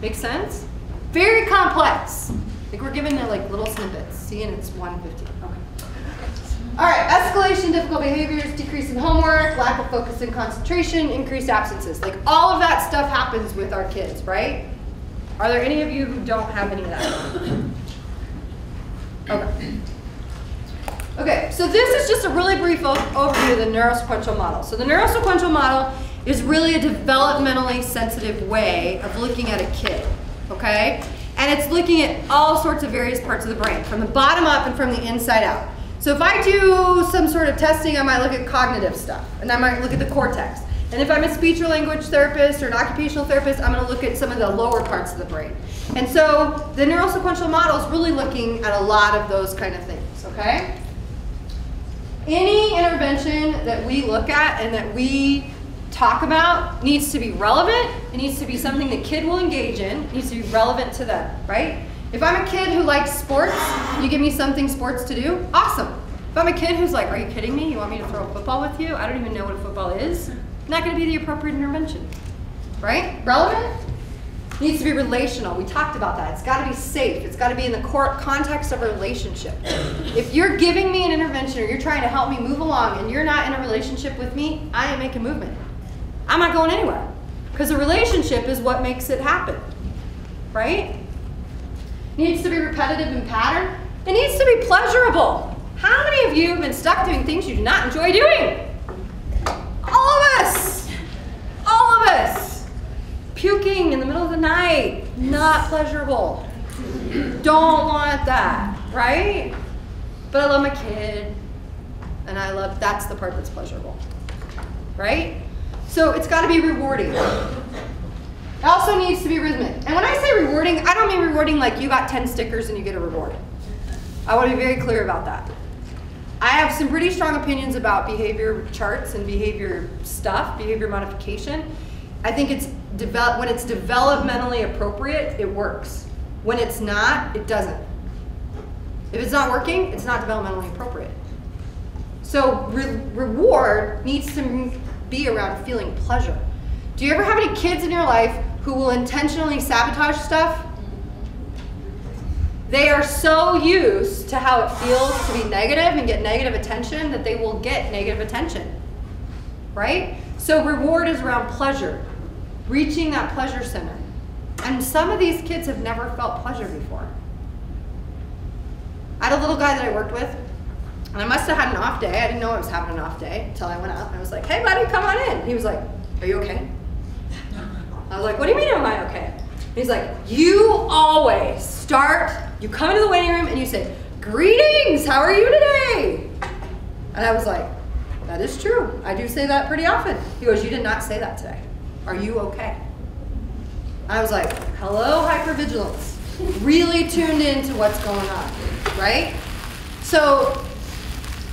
Make sense? Very complex. Like, we're giving it like little snippets. See, and it's 1:15. Okay. All right, escalation, difficult behaviors, decrease in homework, lack of focus and concentration, increased absences. Like, all of that stuff happens with our kids, right? Are there any of you who don't have any of that? Okay. Okay, so this is just a really brief overview of the neurosequential model. So the neurosequential model is really a developmentally sensitive way of looking at a kid, okay? And it's looking at all sorts of various parts of the brain, from the bottom up and from the inside out. So if I do some sort of testing, I might look at cognitive stuff, and I might look at the cortex. And if I'm a speech or language therapist or an occupational therapist, I'm going to look at some of the lower parts of the brain. And so the neurosequential model is really looking at a lot of those kind of things, okay? Any intervention that we look at and that we talk about needs to be relevant. It needs to be something the kid will engage in. It needs to be relevant to them, right? If I'm a kid who likes sports, you give me something sports to do, awesome. If I'm a kid who's like, are you kidding me? You want me to throw a football with you? I don't even know what a football is. Not going to be the appropriate intervention, right? Relevant? Needs to be relational. We talked about that. It's got to be safe. It's got to be in the context of a relationship. If you're giving me an intervention or you're trying to help me move along and you're not in a relationship with me, I ain't making movement. I'm not going anywhere, because a relationship is what makes it happen, right? Needs to be repetitive and pattern. It needs to be pleasurable. How many of you have been stuck doing things you do not enjoy doing? All of us. All of us. Puking in the middle of the night, not pleasurable. Don't want that, right? But I love my kid, and that's the part that's pleasurable, right? So it's got to be rewarding. It also needs to be rhythmic. And when I say rewarding, I don't mean rewarding like you got 10 stickers and you get a reward. I want to be very clear about that. I have some pretty strong opinions about behavior charts and behavior stuff, behavior modification. I think when it's developmentally appropriate, it works. When it's not, it doesn't. If it's not working, it's not developmentally appropriate. So reward needs to be around feeling pleasure. Do you ever have any kids in your life who will intentionally sabotage stuff? They are so used to how it feels to be negative and get negative attention that they will get negative attention, right? So reward is around pleasure, reaching that pleasure center. And some of these kids have never felt pleasure before. I had a little guy that I worked with, and I must have had an off day. I didn't know I was having an off day until I went out and I was like, hey buddy, come on in. He was like, are you okay? I was like, what do you mean am I okay? And he's like, you always you come into the waiting room and you say, greetings, how are you today? And I was like, that is true. I do say that pretty often. He goes, you did not say that today. Are you okay? I was like, hello, hypervigilance. Really tuned into what's going on, right? So,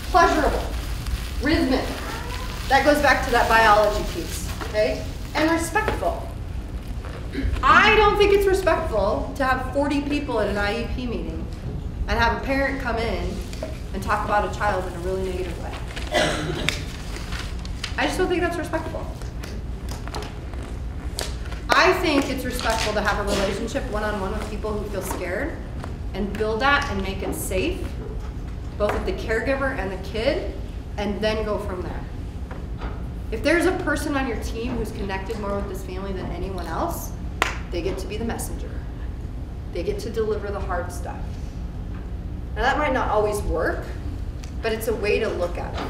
pleasurable, rhythmic. That goes back to that biology piece, okay? And respectful. I don't think it's respectful to have 40 people at an IEP meeting and have a parent come in and talk about a child in a really negative way. I just don't think that's respectful. I think it's respectful to have a relationship one-on-one with people who feel scared and build that and make it safe, both with the caregiver and the kid, and then go from there. If there's a person on your team who's connected more with this family than anyone else, they get to be the messenger. They get to deliver the hard stuff. Now that might not always work, but it's a way to look at it,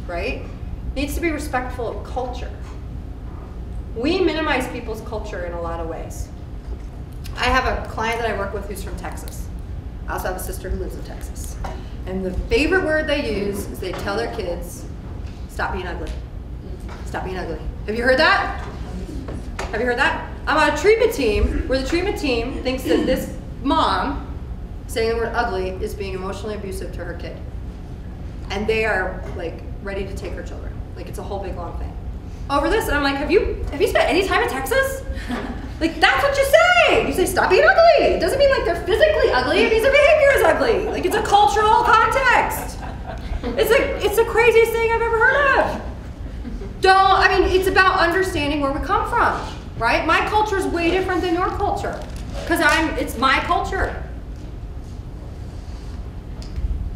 right? It needs to be respectful of culture. We minimize people's culture in a lot of ways. I have a client that I work with who's from Texas. I also have a sister who lives in Texas. And the favorite word they use is they tell their kids, stop being ugly. Stop being ugly. Have you heard that? Have you heard that? I'm on a treatment team where the treatment team thinks that this mom saying the word ugly is being emotionally abusive to her kid. And they are like ready to take her children. Like it's a whole big long thing. Over this, and I'm like, have you spent any time in Texas? Like that's what you say. You say stop being ugly. It doesn't mean like they're physically ugly, it means their behavior is ugly. Like it's a cultural context. It's the craziest thing I've ever heard of. It's about understanding where we come from, right? My culture is way different than your culture. Because it's my culture.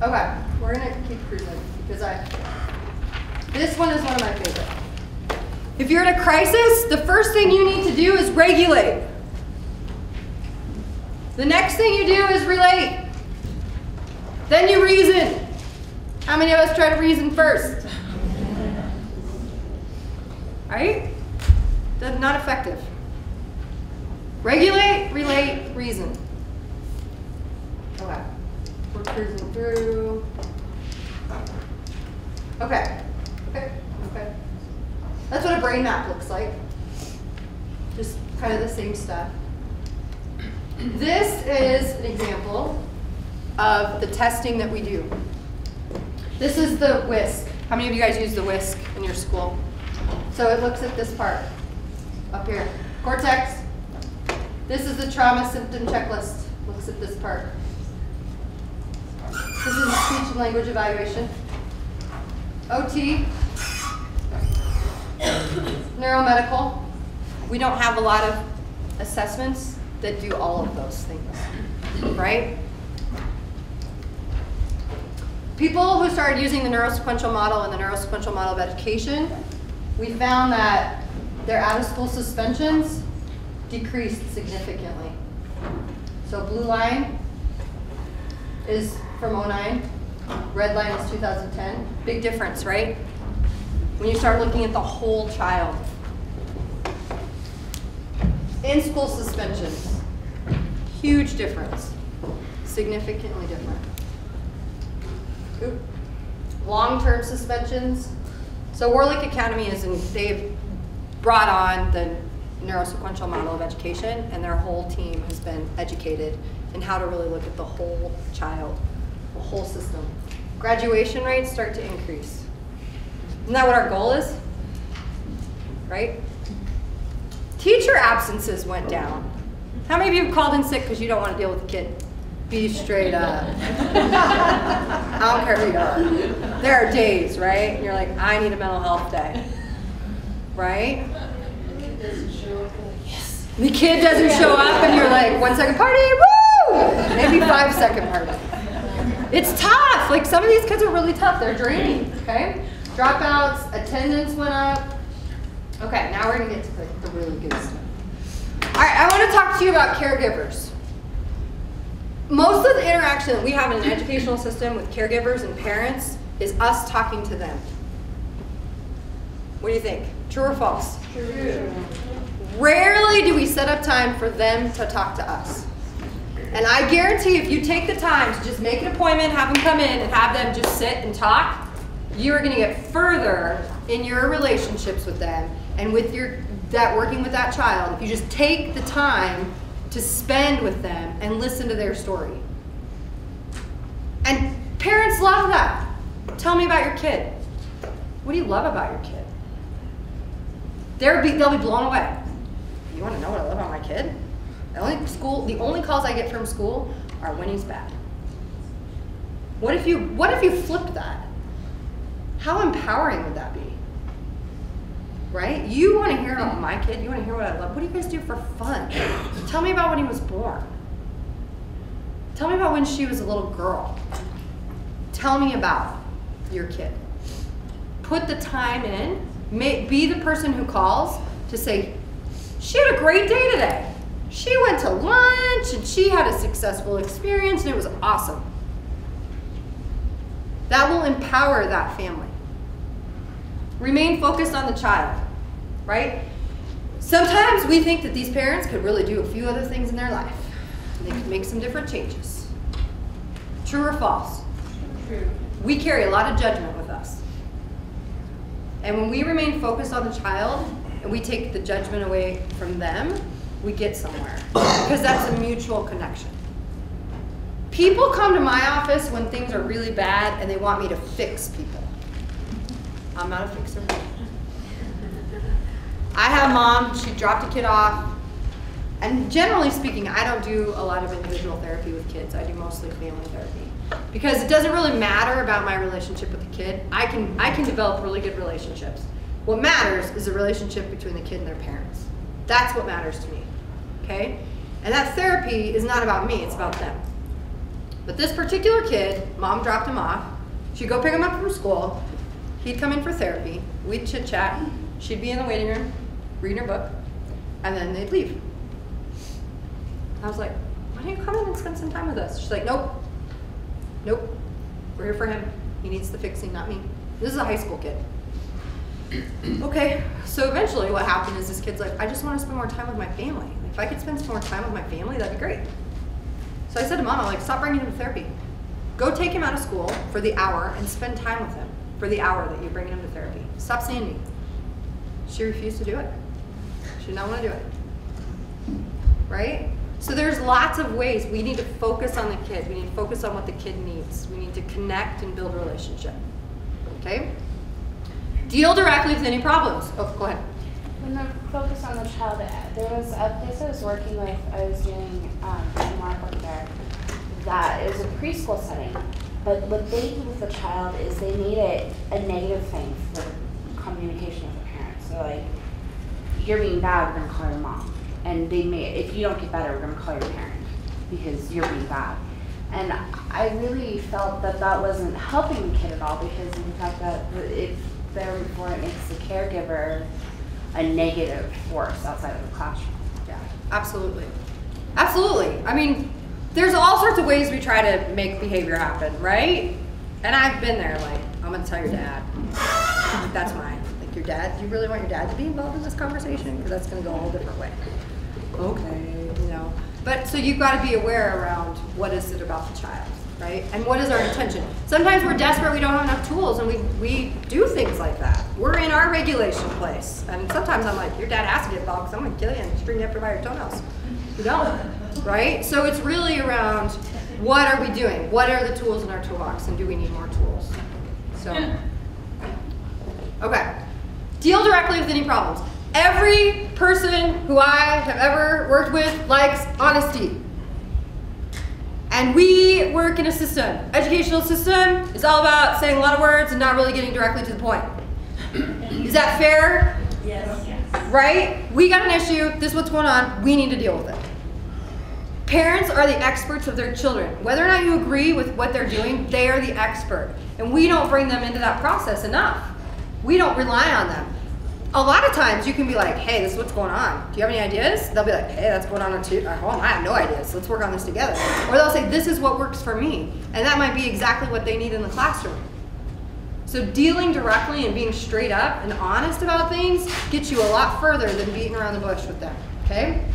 Okay, we're gonna keep cruising because this one is one of my favorite. If you're in a crisis, the first thing you need to do is regulate. The next thing you do is relate. Then you reason. How many of us try to reason first? Right? That's not effective. Regulate, relate, reason. Okay. We're cruising through. Okay. That's what a brain map looks like. Just kind of the same stuff. This is an example of the testing that we do. This is the WISC. How many of you guys use the WISC in your school? So it looks at this part up here. Cortex. This is the trauma symptom checklist. Looks at this part. This is speech and language evaluation. OT. Neuromedical. We don't have a lot of assessments that do all of those things, right? People who started using the neurosequential model and the neurosequential model of education, we found that their out-of-school suspensions decreased significantly. So blue line is from 2009, red line is 2010. Big difference, right? When you start looking at the whole child. In-school suspensions, huge difference, significantly different. Long-term suspensions. So Warlick Academy they've brought on the neurosequential model of education, and their whole team has been educated in how to really look at the whole child, the whole system. Graduation rates start to increase. Isn't that what our goal is? Right? Teacher absences went down. How many of you have called in sick because you don't want to deal with the kid? Be straight up. I don't care who you are. There are days, right? And you're like, I need a mental health day. Right? The kid doesn't show up and you're like, 1 second party, woo! Maybe 5 second party. It's tough. Like some of these kids are really tough. They're draining, okay? Dropouts, attendance went up. Okay, now we're gonna get to the really good stuff. All right, I want to talk to you about caregivers. Most of the interaction that we have in an educational system with caregivers and parents is us talking to them. What do you think? True or false? True. Rarely do we set up time for them to talk to us. And I guarantee if you take the time to just make an appointment, have them come in, and have them just sit and talk, you are going to get further in your relationships with them and with your that working with that child, if you just take the time to spend with them and listen to their story. And parents love that. Tell me about your kid. What do you love about your kid? They'll be blown away. You want to know what I love about my kid? The only calls I get from school are when he's bad. What if you flipped that? How empowering would that be? Right? You want to hear about my kid, you want to hear what I love. What do you guys do for fun? Tell me about when he was born. Tell me about when she was a little girl. Tell me about your kid. Put the time in. Be the person who calls to say, she had a great day today. She went to lunch and she had a successful experience and it was awesome. That will empower that family. Remain focused on the child, right? Sometimes we think that these parents could really do a few other things in their life. They could make some different changes. True or false? True. We carry a lot of judgment with us. And when we remain focused on the child and we take the judgment away from them, we get somewhere. Because that's a mutual connection. People come to my office when things are really bad and they want me to fix people. I'm not a fixer. I have a mom, she dropped a kid off. And generally speaking, I don't do a lot of individual therapy with kids. I do mostly family therapy. Because it doesn't really matter about my relationship with the kid. I can develop really good relationships. What matters is the relationship between the kid and their parents. That's what matters to me, okay? And that therapy is not about me, it's about them. But this particular kid, mom dropped him off. She'd go pick him up from school. He'd come in for therapy. We'd chit chat. She'd be in the waiting room, reading her book, and then they'd leave. I was like, why don't you come in and spend some time with us? She's like, nope. Nope. We're here for him. He needs the fixing, not me. This is a high school kid. Okay, so eventually what happened is this kid's like, I just want to spend more time with my family. If I could spend some more time with my family, that'd be great. So I said to mom, I'm like, stop bringing him to therapy. Go take him out of school for the hour and spend time with him for the hour that you're bringing him to therapy. Stop seeing me. She refused to do it. She did not want to do it. Right? So there's lots of ways. We need to focus on the kid. We need to focus on what the kid needs. We need to connect and build a relationship. Okay? Deal directly with any problems. Oh, go ahead. When the focus on the child, there was a place I was working with, I was doing more work there, that it was a preschool setting. But what they did with the child is they made it a negative thing for communication with the parents. So like, you're being bad, we're gonna call your mom. And they made, if you don't get better, we're gonna call your parent because you're being bad. And I really felt that that wasn't helping the kid at all, because of the fact that if therefore it makes the caregiver a negative force outside of the classroom. Yeah, absolutely. Absolutely. I mean, there's all sorts of ways we try to make behavior happen, right? And I've been there, like, I'm gonna tell your dad. That's mine. Like, your dad, you really want your dad to be involved in this conversation? Because that's gonna go a whole different way. Okay, you know. But so you've got to be aware around what is it about the child, right? And what is our intention? Sometimes we're desperate, we don't have enough tools, and we do things like that. We're in our regulation place. And sometimes I'm like, your dad has to get involved because I'm going to kill you and string you up by your toenails. You don't, right? So it's really around what are we doing? What are the tools in our toolbox, and do we need more tools? So, okay. Deal directly with any problems. Every person who I have ever worked with likes honesty. And we work in a system. Educational system is all about saying a lot of words and not really getting directly to the point. Is that fair? Yes. Right? We got an issue, this is what's going on, we need to deal with it. Parents are the experts of their children. Whether or not you agree with what they're doing, they are the expert. And we don't bring them into that process enough. We don't rely on them. A lot of times you can be like, hey, this is what's going on. Do you have any ideas? They'll be like, hey, that's going on too. I have no ideas. Let's work on this together. Or they'll say, this is what works for me. And that might be exactly what they need in the classroom. So dealing directly and being straight up and honest about things gets you a lot further than beating around the bush with them, okay?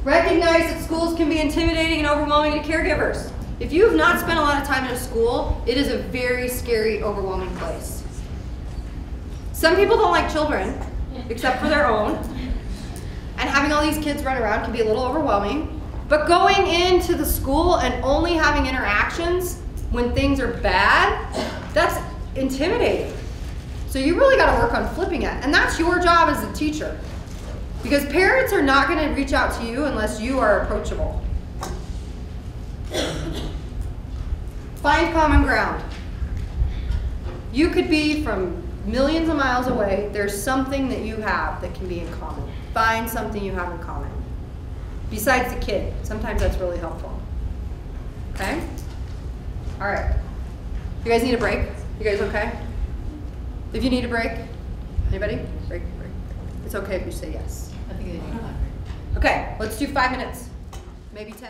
Recognize that schools can be intimidating and overwhelming to caregivers. If you have not spent a lot of time in a school, it is a very scary, overwhelming place. Some people don't like children. except for their own. And having all these kids run around can be a little overwhelming. But going into the school and only having interactions when things are bad, that's intimidating. So you really got to work on flipping it. And that's your job as a teacher. Because parents are not going to reach out to you unless you are approachable. Find common ground. You could be from millions of miles away. There's something that you have that can be in common. Find something you have in common. Besides the kid. Sometimes that's really helpful. Okay? All right. You guys need a break? You guys okay? If you need a break, anybody? Break. It's okay if you say yes. I think they need 5. Okay, let's do 5 minutes, maybe 10.